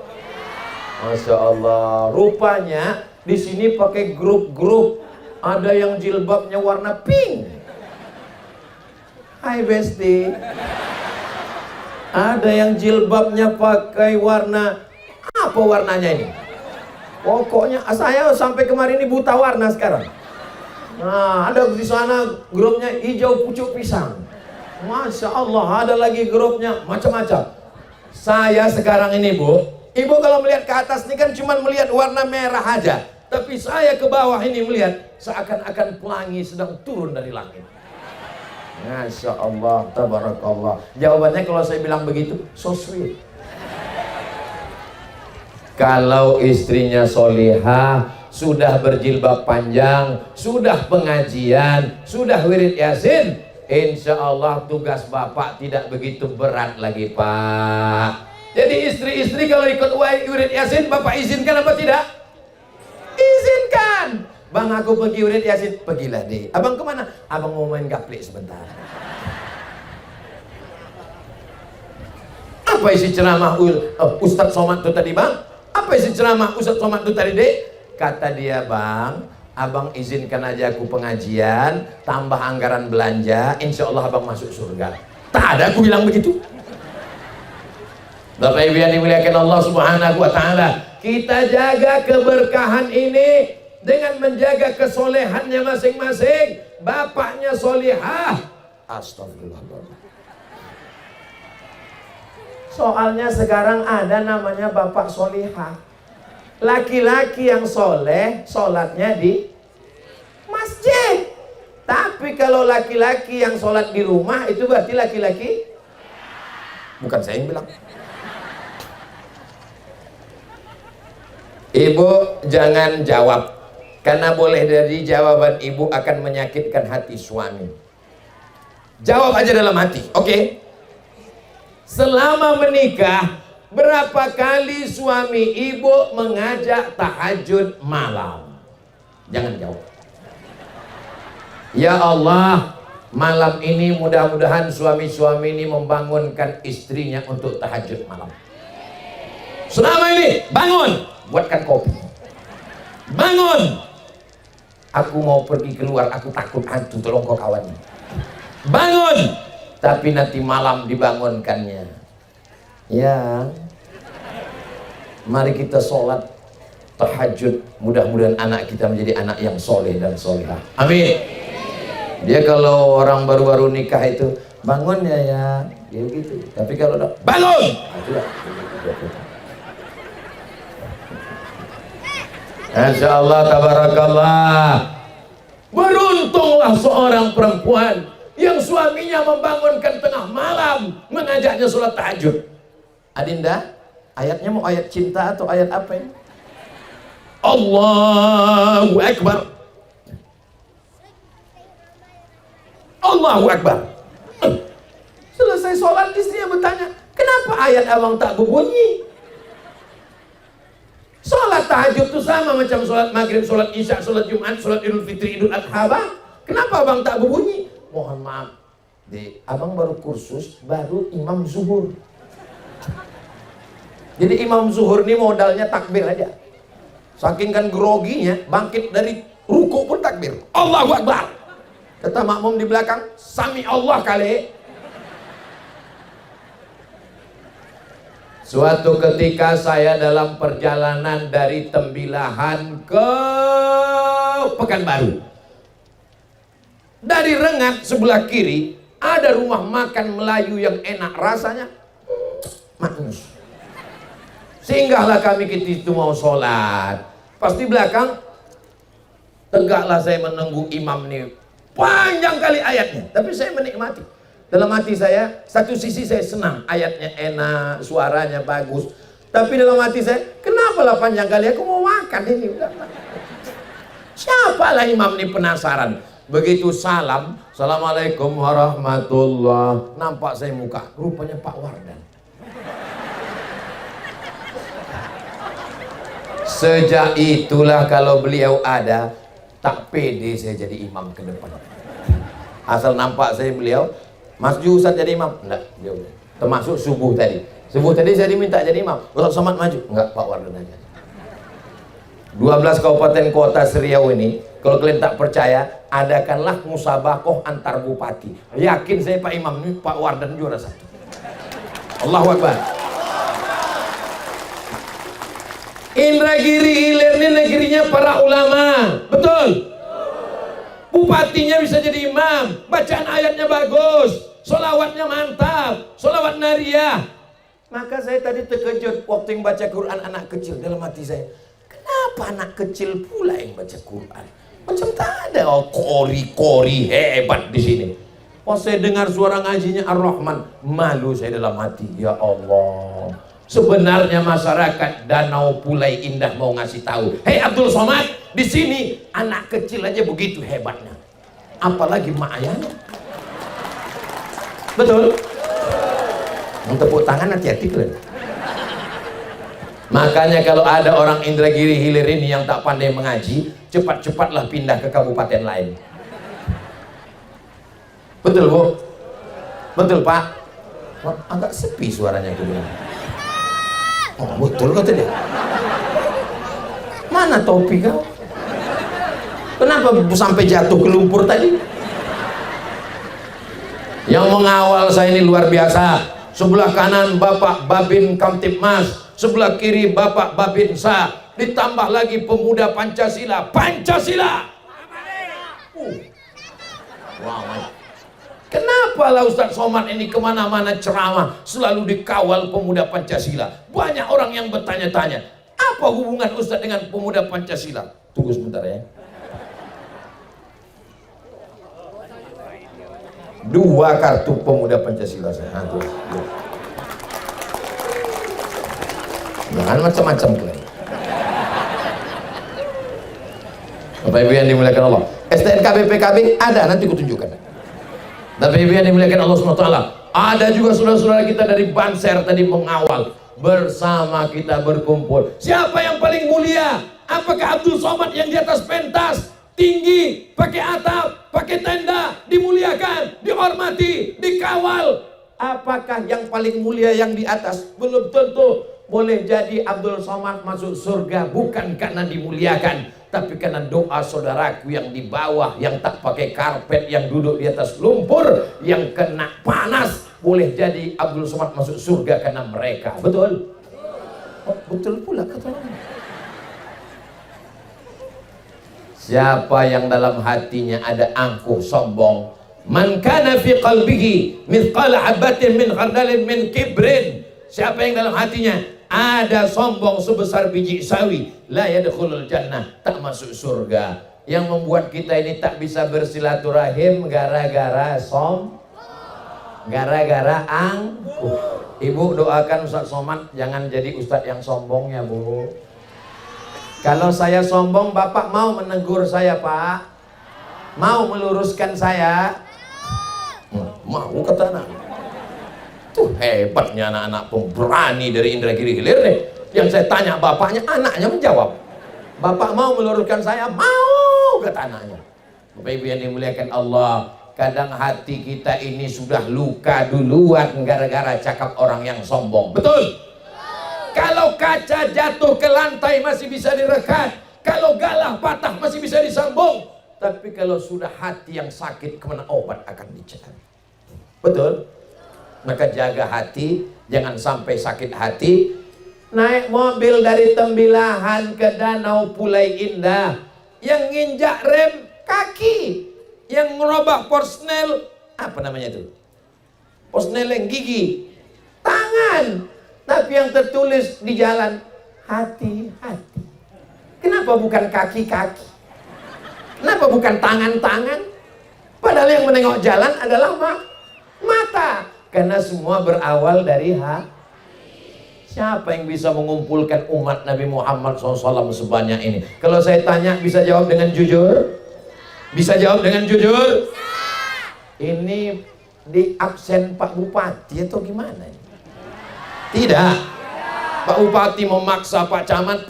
Masya Allah. Rupanya di sini pakai grup-grup. Ada yang jilbabnya warna pink. Hai Besti. Ada yang jilbabnya pakai warna, apa warnanya ini? Pokoknya saya sampai kemarin ini buta warna sekarang. Nah, ada di sana grupnya hijau pucuk pisang. Masya Allah, ada lagi grupnya macam-macam. Saya sekarang ini Bu, Ibu kalau melihat ke atas ini kan cuma melihat warna merah aja. Tapi saya ke bawah ini melihat seakan-akan pelangi sedang turun dari langit. Masya Allah, tabarakallah. Jawabannya kalau saya bilang begitu, so sweet. Kalau istrinya solihah, sudah berjilbab panjang, sudah pengajian, sudah wirid yasin, insya Allah tugas bapak tidak begitu berat lagi Pak. Jadi istri-istri kalau ikut wirid Yasin, bapak izinkan apa tidak? Izinkan. Bang, aku pergi wirid Yasin. Pergilah deh. Abang kemana? Abang mau main gaplek sebentar. Apa isi ceramah Ustadz Somad itu tadi, Bang? Apa isi ceramah Ustadz Somad itu tadi, Dek? Kata dia, Bang, abang izinkan aja aku pengajian, tambah anggaran belanja, insya Allah abang masuk surga. Tak ada aku bilang begitu. Bapak Ibu yang dimuliakan Allah Subhanahu wa Ta'ala, kita jaga keberkahan ini dengan menjaga kesolehannya masing-masing. Bapaknya solihah, astagfirullahaladzim. Soalnya sekarang ada namanya bapak solihah. Laki-laki yang soleh, sholatnya di masjid. Tapi kalau laki-laki yang sholat di rumah, itu berarti laki-laki, bukan saya yang bilang. Ibu jangan jawab, karena boleh dari jawaban ibu akan menyakitkan hati suami. Jawab aja dalam hati, oke? Selama menikah, berapa kali suami ibu mengajak tahajud malam? Jangan jawab. Ya Allah, malam ini mudah-mudahan suami-suami ini membangunkan istrinya untuk tahajud malam. Selama ini, bangun, buatkan kopi. Bangun, aku mau pergi keluar, aku takut hantu, tolong kau kawan. Bangun, tapi nanti malam dibangunkannya. Ya, mari kita sholat tahajud, mudah-mudahan anak kita menjadi anak yang soleh dan solehah. Amin. Dia kalau orang baru-baru nikah itu bangun ya, dia gitu. Tapi kalau udah bangun, Masya Allah, tabarakallah. Beruntunglah seorang perempuan yang suaminya membangunkan tengah malam, mengajaknya sholat tahajud. Adinda, ayatnya mau ayat cinta atau ayat apa ini? Allahu Akbar. Allahu Akbar. Selesai sholat, istrinya bertanya, kenapa ayat abang tak berbunyi? Sholat tahajud itu sama macam sholat maghrib, sholat isya, sholat jumat, sholat idul fitri, idul adha, bang. Kenapa abang tak berbunyi? Mohon maaf, abang baru kursus, baru imam zuhur. Jadi imam zuhur ini modalnya takbir aja. Saking kan groginya, bangkit dari ruku pun takbir. Allahu Akbar. Kata makmum di belakang, Sami Allah kali. Suatu ketika saya dalam perjalanan dari Tembilahan ke Pekanbaru. Dari Rengat sebelah kiri ada rumah makan Melayu yang enak rasanya, manis. Singgahlah kami ke situ mau sholat. Pas di belakang, tegaklah saya menunggu imam nih. Panjang kali ayatnya, tapi saya menikmati. Dalam hati saya, satu sisi saya senang, ayatnya enak, suaranya bagus. Tapi dalam hati saya, kenapa lah panjang kali, aku mau makan ini. Siapalah imam ini penasaran. Begitu salam, Assalamualaikum warahmatullah. Nampak saya muka, rupanya Pak Wardan. Sejak itulah kalau beliau ada, tak pede saya jadi imam ke depan. Asal nampak saya beliau, Mas Ju Ustaz jadi imam? Enggak, jauh. Termasuk subuh tadi. Subuh tadi saya diminta jadi imam. Ustaz Somad maju? Enggak, Pak Wardan aja. 12 kabupaten kota Seriau ini, kalau kalian tak percaya, adakanlah musabakoh antar bupati. Yakin saya Pak Imam ini Pak Wardan juara satu. Allahu Akbar. Indragiri Hilir ini negerinya para ulama, betul? Bupatinya bisa jadi imam, bacaan ayatnya bagus, sholawatnya mantap, sholawat nariyah. Maka saya tadi terkejut waktu yang baca Quran anak kecil. Dalam hati saya, kenapa anak kecil pula yang baca Quran? Macam tak ada kori-kori hebat di sini. Pas saya dengar suara ngajinya Ar-Rahman, malu saya dalam hati. Ya Allah, sebenarnya masyarakat Danau Pulai Indah mau ngasih tahu, hei Abdul Somad, di sini anak kecil aja begitu hebatnya, apalagi mak ayahnya. Betul? Mau tepuk tangan hati-hati kalian. Makanya kalau ada orang Indragiri Hilir ini yang tak pandai mengaji, cepat-cepatlah pindah ke kabupaten lain. Betul Bu? Betul Pak? Agak sepi suaranya itu. Oh betul kata dia. Mana topi kau? Kenapa sampai jatuh ke lumpur tadi? Yang mengawal saya ini luar biasa. Sebelah kanan Bapak Babin Kamtipmas, sebelah kiri Bapak Babinsa, ditambah lagi pemuda Pancasila. Pancasila. Wow. Kenapa lah Ustadz Somad ini kemana-mana ceramah selalu dikawal pemuda Pancasila? Banyak orang yang bertanya-tanya, apa hubungan Ustadz dengan pemuda Pancasila? Tunggu sebentar ya. 2 kartu pemuda Pancasila saya. Jangan macam-macam kalian. Bapak Ibu yang dimuliakan Allah, STNK BPKB ada, nanti kutunjukkan. Bapak Ibu yang dimuliakan Allah SWT, ada juga saudara-saudara kita dari Banser tadi mengawal. Bersama kita berkumpul. Siapa yang paling mulia? Apakah Abdul Somad yang di atas pentas, tinggi, pakai atap, pakai tenda, dimuliakan, dihormati, dikawal? Apakah yang paling mulia yang di atas? Belum tentu. Boleh jadi Abdul Somad masuk surga bukan karena dimuliakan, tapi karena doa saudaraku yang di bawah, yang tak pakai karpet, yang duduk di atas lumpur, yang kena panas. Boleh jadi Abdul Somad masuk surga karena mereka. Betul? Oh, betul pula katanya. Siapa yang dalam hatinya ada angkuh sombong, man kana fi qalbihi mithqala habatin min khardalin min kibrin, siapa yang dalam hatinya ada sombong sebesar biji sawi, la yadkhulul jannah, tak masuk surga. Yang membuat kita ini tak bisa bersilaturahim gara-gara gara-gara angkuh. Ibu doakan Ustadz Somad jangan jadi Ustadz yang sombong ya Bu. Kalau saya sombong, Bapak mau menegur saya Pak? Mau meluruskan saya? Mau kata anak. Tuh hebatnya anak-anak pemberani dari Indragiri Hilir nih. Yang saya tanya bapaknya, anaknya menjawab. Bapak mau meluruskan saya? Mau, kata anaknya. Bapak Ibu yang dimuliakan Allah, kadang hati kita ini sudah luka duluan gara-gara cakap orang yang sombong. Betul? Kalau kaca jatuh ke lantai masih bisa direkat, kalau galah patah masih bisa disambung. Tapi kalau sudah hati yang sakit, kemana obat akan dicari? Betul? Maka jaga hati, jangan sampai sakit hati. Naik mobil dari Tembilahan ke Danau Pulai Indah, yang nginjak rem kaki, yang ngerobak porsnel, apa namanya itu? Porsnel yang gigi, tangan. Tapi yang tertulis di jalan, hati-hati. Kenapa bukan kaki-kaki? Kenapa bukan tangan-tangan? Padahal yang menengok jalan adalah mata. Karena semua berawal dari hati. Siapa yang bisa mengumpulkan umat Nabi Muhammad SAW sebanyak ini? Kalau saya tanya, bisa jawab dengan jujur? Bisa jawab dengan jujur? Ini di absen Pak Bupati atau gimana? Tidak. Pak Bupati memaksa Pak Camat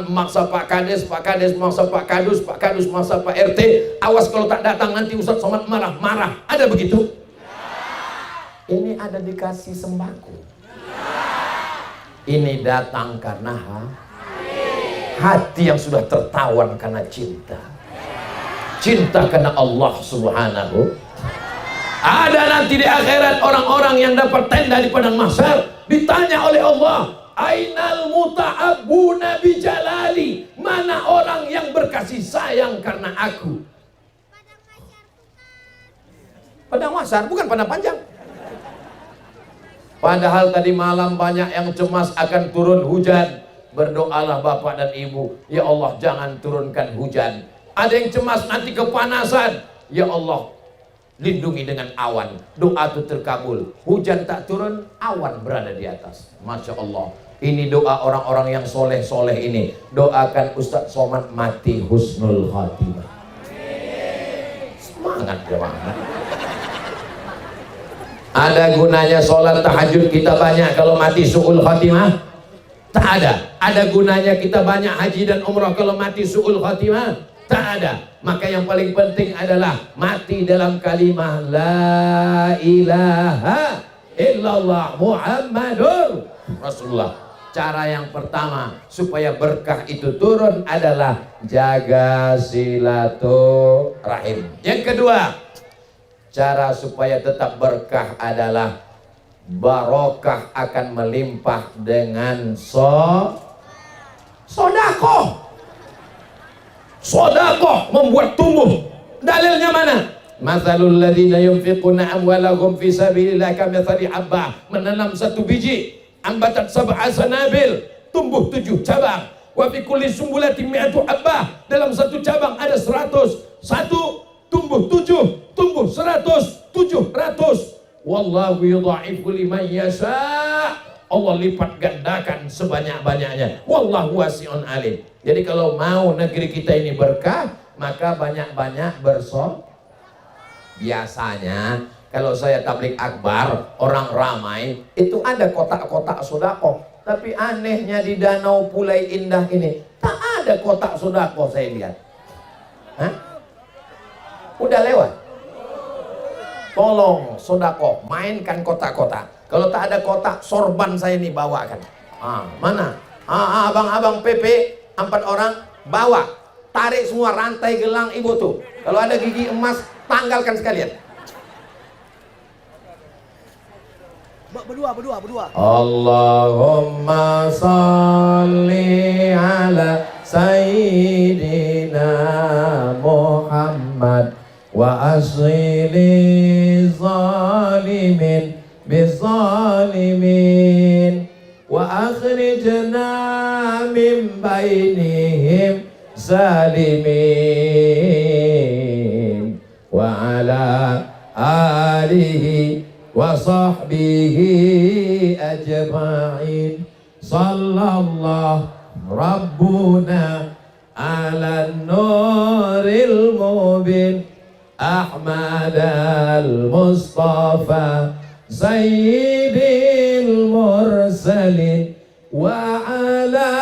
memaksa Pak Kades memaksa Pak Kadus memaksa Pak RT. Awas kalau tak datang nanti Ustadz Somad marah-marah. Ada begitu? Ini ada dikasih sembako. Ini datang karena hati yang sudah tertawan karena cinta. Cinta karena Allah Subhanahu. Ada nanti di akhirat orang-orang yang dapat tenda di padang mahsyar, ditanya oleh Allah, ainal muta'abbuna bi jalali, mana orang yang berkasih sayang karena aku? Padang mahsyar, bukan padang panjang. Padahal tadi malam banyak yang cemas akan turun hujan. Berdoalah Bapak dan Ibu, ya Allah jangan turunkan hujan. Ada yang cemas nanti kepanasan, ya Allah lindungi dengan awan. Doa itu terkabul. Hujan tak turun, awan berada di atas. Masya Allah. Ini doa orang-orang yang soleh-soleh ini. Doakan Ustadz Somad mati husnul khatimah. Semangat jemaah. Ada gunanya sholat tahajud kita banyak kalau mati su'ul khatimah? Tak ada. Ada gunanya kita banyak haji dan umrah kalau mati su'ul khatimah? Tak ada. Maka yang paling penting adalah mati dalam kalimah la ilaha illallah Muhammadur Rasulullah. Cara yang pertama supaya berkah itu turun adalah jaga silaturahim. Yang kedua, cara supaya tetap berkah adalah barokah akan melimpah dengan sodakoh. Sodakoh membuat tumbuh. Dalilnya mana? Mathalul ladzina yunfiquna amwalahum fi sabilillah kamitsali habbah, menanam satu biji, ambatat sab'a sanabil, tumbuh 7 cabang. Wa fi kulli sumbulatin mi'atu habbah, dalam satu cabang ada 100. Satu tumbuh 7, tumbuh 100, 700. Wallahu yudha'ifu liman yasha'. Allah lipat gandakan sebanyak-banyaknya. Wallahu wasi'un alim. Jadi kalau mau negeri kita ini berkah, maka banyak-banyak biasanya kalau saya tabligh akbar, orang ramai, itu ada kotak-kotak sedekah. Tapi anehnya di Danau Pulai Indah ini tak ada kotak sedekah saya lihat. Hah? Udah lewat. Tolong sodako, mainkan kotak-kotak. Kalau tak ada kotak, sorban saya ini bawakan. Mana? Abang-abang PP 4 orang bawa. Tarik semua rantai gelang ibu tuh. Kalau ada gigi emas, tanggalkan sekalian. Berdua. Allahumma salli ala Sayyidina Muhammad wa asghili zalimin bizalimin wa akhrijna min bainihim zalimin wa ala alihi wa sahbihi ajma'in. Sallallahu rabbuna ala nuril mubin Ahmad al-Mustafa Sayyidil Mursalin wa ala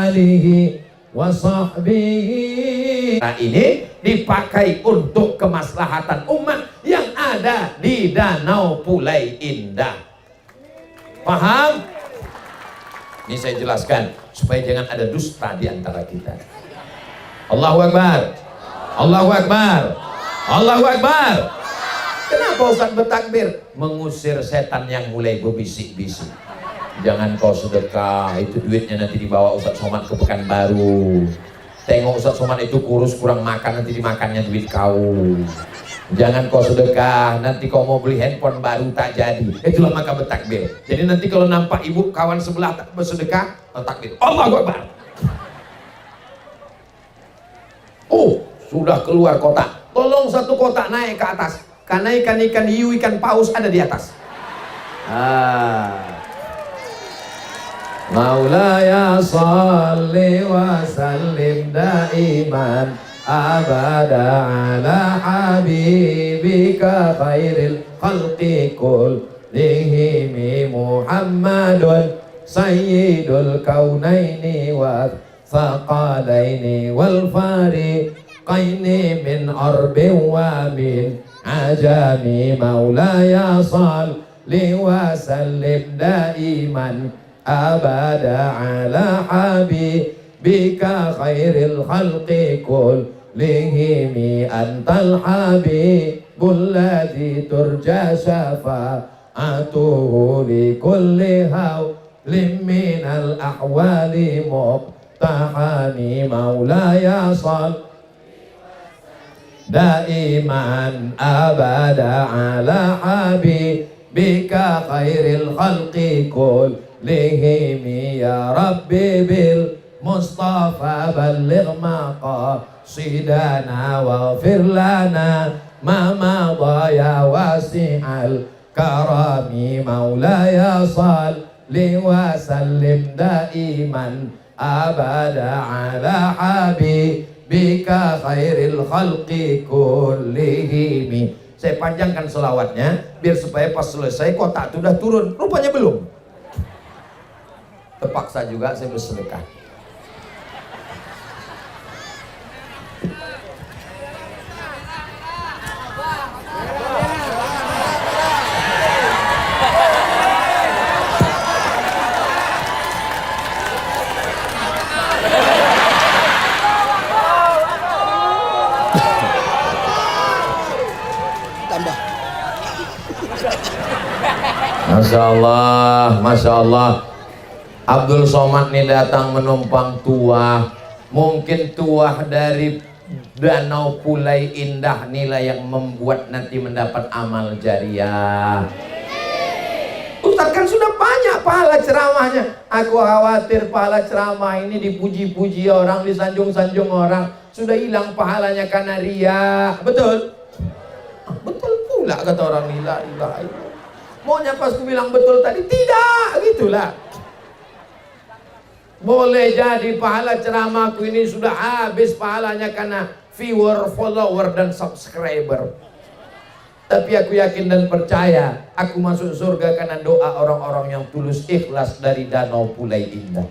alihi wa sahbihi. Nah, ini dipakai untuk kemaslahatan umat yang ada di Danau Pulai Indah. Paham? Ini saya jelaskan supaya jangan ada dusta di antara kita. Allahu Akbar. Allahu Akbar. Allahu Akbar. Kenapa Ustaz bertakbir? Mengusir setan yang mulai berbisik-bisik. Jangan kau sedekah, itu duitnya nanti dibawa Ustaz Somad ke Pekanbaru. Tengok Ustaz Somad itu kurus, kurang makan, nanti dimakannya duit kau. Jangan kau sedekah, nanti kau mau beli handphone baru tak jadi. Itulah maka bertakbir. Jadi nanti kalau nampak ibu kawan sebelah tak bersedekah, takbir. Allahu Akbar. Sudah keluar kotak. Tolong satu kotak naik ke atas. Karena ikan-ikan hiu, ikan paus ada di atas. Maulaya salli wa sallim daiman abada ala habibika khairil khalqi kullihim Muhammadun sayyidul kaunaini wa thaqalaini wal fariqaini min arbin wa min ajami. Maulaya salli wa sallim daiman abada ala habibika khairil khalqi kullihim antal habibul ladzi turja syafa'atuhu li kulli hawlim minal ahwali muqtahani. Maulaya salli daiman abada ala habibika khairil khalqi kullihim ya Rabbi bil Mustafa balligh maqasidana waghfir lana ma madha ya wasi'al karami. Maulaya salli wa sallim daiman abada ala habibika khairil khalqi kullihim. Saya panjangkan selawatnya biar supaya pas selesai kotak itu udah turun. Rupanya belum. terpaksa juga saya bersedekah. Masya Allah, Masya Allah. Abdul Somad nih datang menumpang tuah. Mungkin tuah dari Danau Pulai Indah inilah yang membuat nanti mendapat amal jariah. Ustaz kan sudah banyak pahala ceramahnya. Aku khawatir pahala ceramah ini dipuji-puji orang, disanjung-sanjung orang, sudah hilang pahalanya karena riya. Betul? Betul pula kata orang, la ilaha illallah. Maunya pas aku bilang betul tadi, tidak, gitulah. Boleh jadi pahala ceramahku ini sudah habis pahalanya karena viewer, follower, dan subscriber. Tapi aku yakin dan percaya, aku masuk surga karena doa orang-orang yang tulus ikhlas dari Danau Pulai Indah.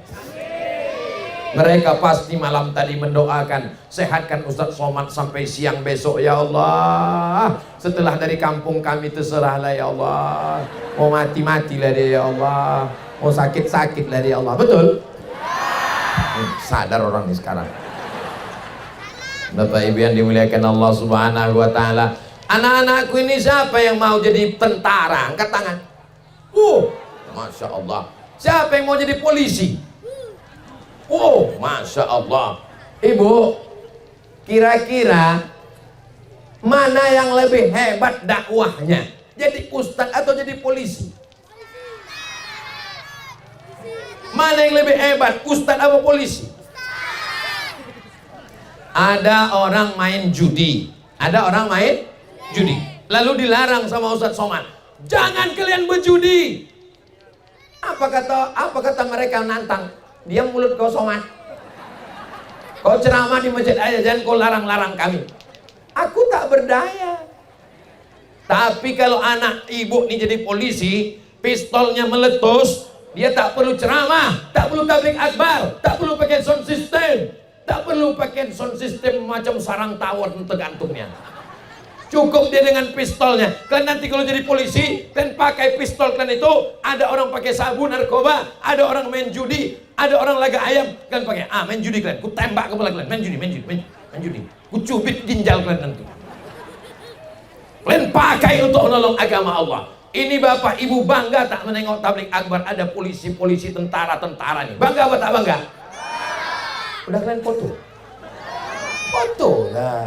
Mereka pasti malam tadi mendoakan, sehatkan Ustadz Somad sampai siang besok ya Allah. Setelah dari kampung kami terserahlah ya Allah. Mau mati-matilah dia ya Allah. Mau sakit-sakitlah dia ya Allah. Betul? Sadar orang ini sekarang. Bapak Ibu yang dimuliakan Allah Subhanahu wa Ta'ala. Anak-anakku ini siapa yang mau jadi tentara? Angkat tangan. Masya Allah. Siapa yang mau jadi polisi? Masya Allah. Ibu, kira-kira mana yang lebih hebat dakwahnya? Jadi ustadz atau jadi polisi? Mana yang lebih hebat, ustadz atau polisi? Ada orang main judi. Ada orang main judi. Lalu dilarang sama Ustadz Somad, jangan kalian berjudi. Apa kata mereka nantang? Diam mulut kau Somad. Kau ceramah di masjid aja, jangan kau larang-larang kami. Aku tak berdaya. Tapi kalau anak ibu ini jadi polisi, pistolnya meletus, dia tak perlu ceramah, tak perlu tabligh akbar, tak perlu pakai sound system, tak perlu pakai sound system macam sarang tawon tergantungnya. Cukup dia dengan pistolnya. Kalian nanti kalau jadi polisi, kalian pakai pistol kalian itu, ada orang pakai sabu narkoba, ada orang main judi, ada orang laga ayam, kalian pakai main judi kalian, ku tembak kepala kalian, main judi, ku cubit ginjal kalian nanti. Kalian pakai untuk menolong agama Allah. Ini bapak ibu bangga tak menengok tabligh akbar ada polisi-polisi, tentara-tentara nih. Bangga apa tak bangga? Udah kalian foto? Foto lah.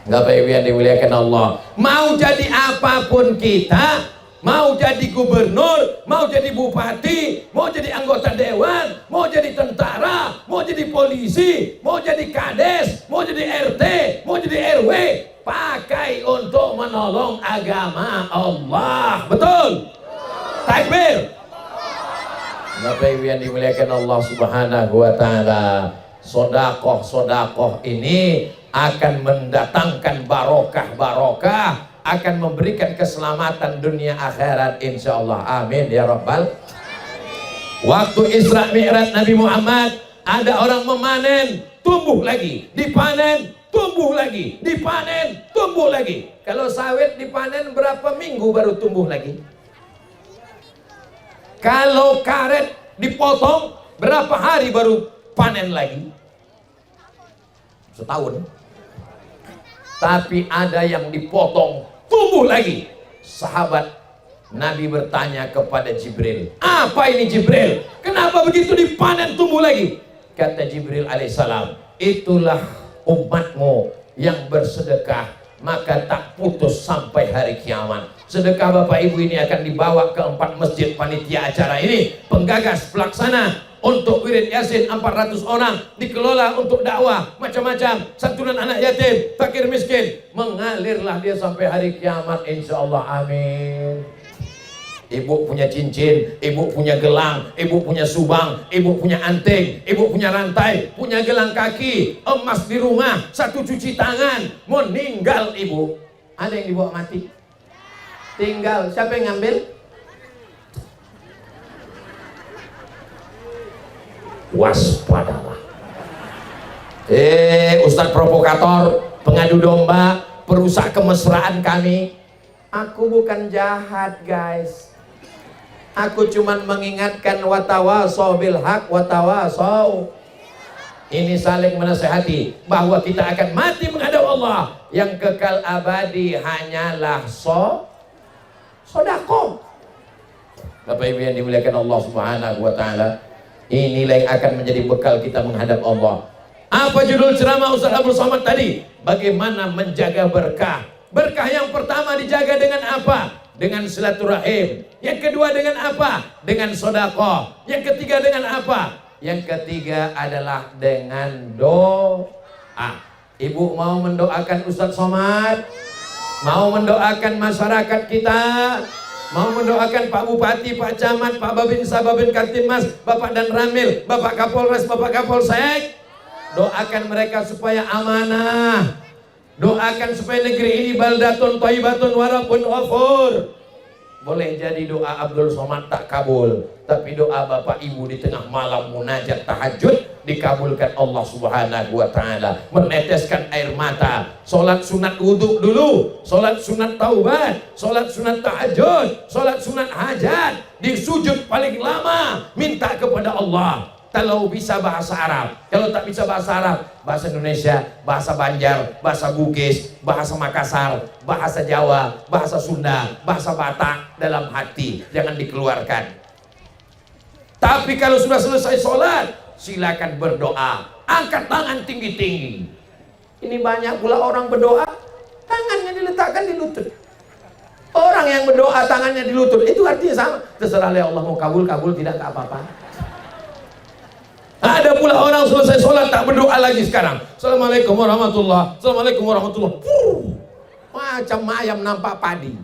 Bapak Ibu yang dimuliakan Allah, mau jadi apapun kita, mau jadi gubernur, mau jadi bupati, mau jadi anggota dewan, mau jadi tentara, mau jadi polisi, mau jadi kades, mau jadi RT, mau jadi RW, pakai untuk menolong agama Allah. Betul? Takbir. Bapak Ibu yang dimuliakan Allah Subhanahu wa Ta'ala, sodakoh ini akan mendatangkan barokah, akan memberikan keselamatan dunia akhirat insyaallah. Amin ya rabbal. Waktu Isra Mi'raj Nabi Muhammad, ada orang memanen, tumbuh lagi, dipanen, tumbuh lagi, dipanen, tumbuh lagi. Kalau sawit dipanen berapa minggu baru tumbuh lagi? Kalau karet dipotong berapa hari baru panen lagi? Setahun. Tapi ada yang dipotong tumbuh lagi. Sahabat Nabi bertanya kepada Jibril, apa ini Jibril? Kenapa begitu dipanen tumbuh lagi? Kata Jibril alaihissalam, itulah umatmu yang bersedekah, maka tak putus sampai hari kiamat. Sedekah Bapak Ibu ini akan dibawa ke 4 masjid panitia acara ini, penggagas, pelaksana, untuk wirid yasin 400 orang, dikelola untuk dakwah macam-macam, santunan anak yatim, fakir miskin, mengalirlah dia sampai hari kiamat insyaallah. Amin. Ibu punya cincin, ibu punya gelang, ibu punya subang, ibu punya anting, ibu punya rantai, punya gelang kaki, emas di rumah, 1 cuci tangan, meninggal ibu. Ada yang dibawa mati? Tinggal siapa yang ngambil? waspadalah. Ustadz provokator, pengadu domba, perusak kemesraan kami. Aku bukan jahat guys, aku cuman mengingatkan watawasau bil haq watawasau. Ini saling menasehati bahwa kita akan mati menghadap Allah. Yang kekal abadi hanyalah sodako. Bapak Ibu yang dimuliakan Allah Subhanahu wa Ta'ala, inilah yang akan menjadi bekal kita menghadap Allah. Apa judul ceramah Ustaz Abdul Somad tadi? Bagaimana menjaga berkah. Berkah yang pertama dijaga dengan apa? Dengan silaturahim. Yang kedua dengan apa? Dengan sedekah. Yang ketiga dengan apa? Yang ketiga adalah dengan doa. Ibu mau mendoakan Ustaz Somad? Mau mendoakan masyarakat kita? Mau mendoakan Pak Bupati, Pak Camat, Pak Babinsa, Babin Kartimas, Bapak Dan Ramil, Bapak Kapolres, Bapak Kapolsek? Doakan mereka supaya amanah. Doakan supaya negeri ini baldatun thayyibatun warabun ghafur. Boleh jadi doa Abdul Somad tak kabul, tapi doa Bapak Ibu di tengah malam munajat tahajud dikabulkan Allah Subhanahu wa Ta'ala. Meneteskan air mata, sholat sunat wudhu dulu, sholat sunat taubat, sholat sunat tahajud, sholat sunat hajat, di sujud paling lama minta kepada Allah. Kalau bisa bahasa Arab, kalau tak bisa bahasa Arab, bahasa Indonesia, bahasa Banjar, bahasa Bugis, bahasa Makassar, bahasa Jawa, bahasa Sunda, bahasa Batak, dalam hati, jangan dikeluarkan. Tapi kalau sudah selesai sholat, silakan berdoa, angkat tangan tinggi-tinggi. Ini banyak pula orang berdoa, tangannya diletakkan di lutut. Orang yang berdoa tangannya di lutut, itu artinya sama, terserah ya Allah mau kabul, tidak apa-apa. Ada pula orang selesai sholat tak berdoa lagi sekarang. Assalamualaikum warahmatullah. Assalamualaikum warahmatullah. Macam ayam nampak padi.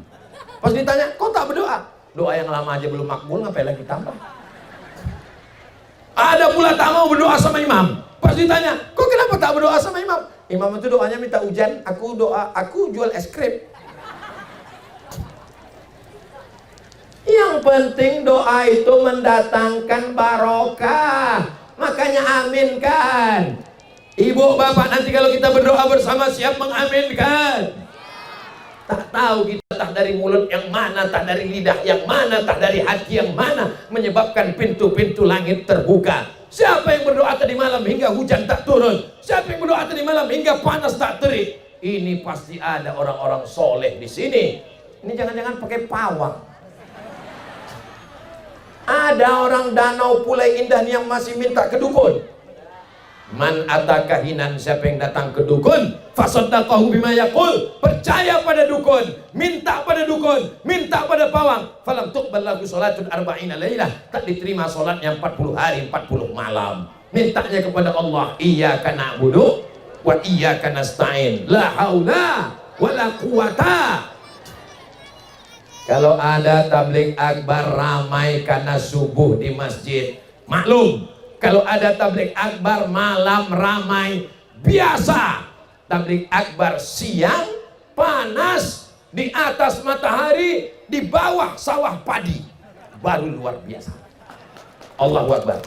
Pas ditanya, kok tak berdoa? Doa yang lama aja belum makbul, ngapain lagi tambah? Ada pula tak mau berdoa sama imam. Pas ditanya, kok kenapa tak berdoa sama imam? Imam itu doanya minta hujan, aku jual es krim. Yang penting doa itu mendatangkan barokah. Makanya aminkan. Ibu bapak, nanti kalau kita berdoa bersama siap mengaminkan. Tak tahu kita tak dari mulut yang mana, tak dari lidah yang mana, tak dari hati yang mana, menyebabkan pintu-pintu langit terbuka. Siapa yang berdoa tadi malam hingga hujan tak turun? Siapa yang berdoa tadi malam hingga panas tak terik? Ini pasti ada orang-orang soleh di sini. Ini jangan-jangan pakai pawang. Ada orang Danau Pulai Indah yang masih minta ke dukun. Man ataka hinan, siapa yang datang ke dukun, fasaddaqahu bima yaqul, percaya pada dukun, minta pada dukun, minta pada pawang, falam tuqbal lahu salatun arba'ina lailah, tak diterima salatnya 40 hari 40 malam. Mintanya kepada Allah, iyyaka na'budu wa iyyaka nasta'in, la haula wala quwata. Kalau ada tabligh akbar ramai karena subuh di masjid, maklum. Kalau ada tabligh akbar malam ramai, biasa. Tabligh akbar siang panas, di atas matahari, di bawah sawah padi, baru luar biasa. Allahu Akbar.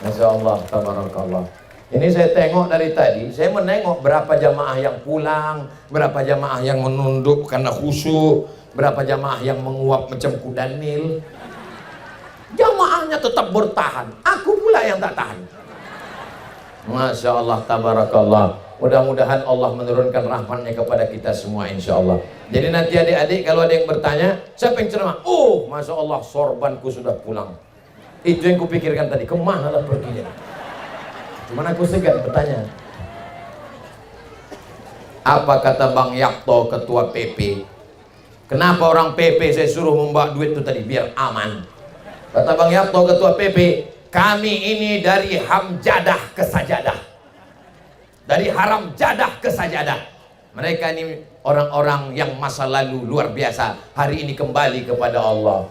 Masya Allah, tabarakallah. Ini saya tengok dari tadi, saya menengok berapa jamaah yang pulang, berapa jamaah yang menunduk karena khusyuk, berapa jamaah yang menguap macam kuda Nil. Jamaahnya tetap bertahan, aku pula yang tak tahan. Masya Allah, tabarakallah. Mudah-mudahan Allah menurunkan rahmatnya kepada kita semua insya Allah. Jadi nanti adik-adik kalau ada yang bertanya, siapa yang ceramah? Oh, Masya Allah, sorbanku sudah pulang. Itu yang kupikirkan tadi, kemana lah perginya? Cuman aku segan bertanya. Apa kata Bang Yakto, ketua PP? Kenapa orang PP saya suruh membawa duit itu tadi? Biar aman. Kata Bang Yakto, ketua PP, kami ini dari hamjadah ke sajadah, dari haram jadah ke sajadah. Mereka ini orang-orang yang masa lalu luar biasa, hari ini kembali kepada Allah.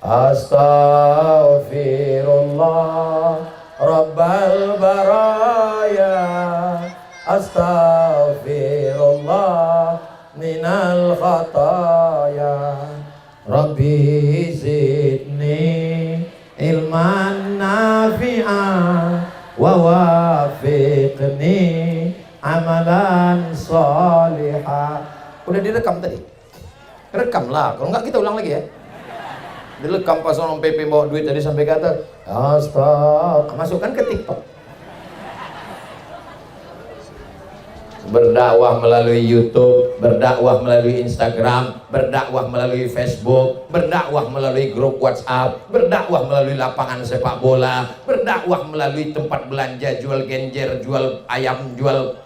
Astaghfirullah Rabbal baraya, astaghfirullah minal khataya, Rabbi zidni amalan solihah. Udah direkam tadi? Rekam lah, kalau enggak kita ulang lagi ya. Direkam pas orang PP bawa duit tadi sampai ke atas. Stop, masukkan ke TikTok. Berdakwah melalui YouTube, berdakwah melalui Instagram, berdakwah melalui Facebook, berdakwah melalui grup WhatsApp, berdakwah melalui lapangan sepak bola, berdakwah melalui tempat belanja, jual genjer, jual ayam, jual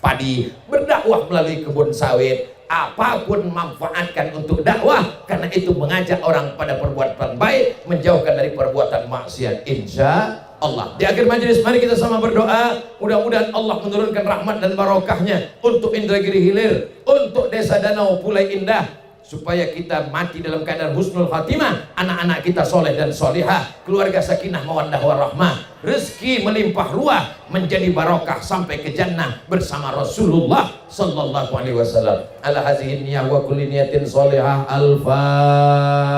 padi, berdakwah melalui kebun sawit. Apapun manfaatkan untuk dakwah, karena itu mengajak orang pada perbuatan baik, menjauhkan dari perbuatan maksiat, insya Allah. Di akhir majelis mari kita sama berdoa, mudah-mudahan Allah menurunkan rahmat dan barokahnya untuk Indragiri Hilir, untuk Desa Danau Pulai Indah, supaya kita mati dalam keadaan husnul khatimah, anak-anak kita soleh dan solihah, keluarga sakinah mawaddah warahmah, rezeki melimpah ruah, menjadi barokah sampai ke jannah bersama Rasulullah sallallahu alaihi wasallam. Ala hazihi niyah wa kulli niyatin solihah. Al-Fatihah.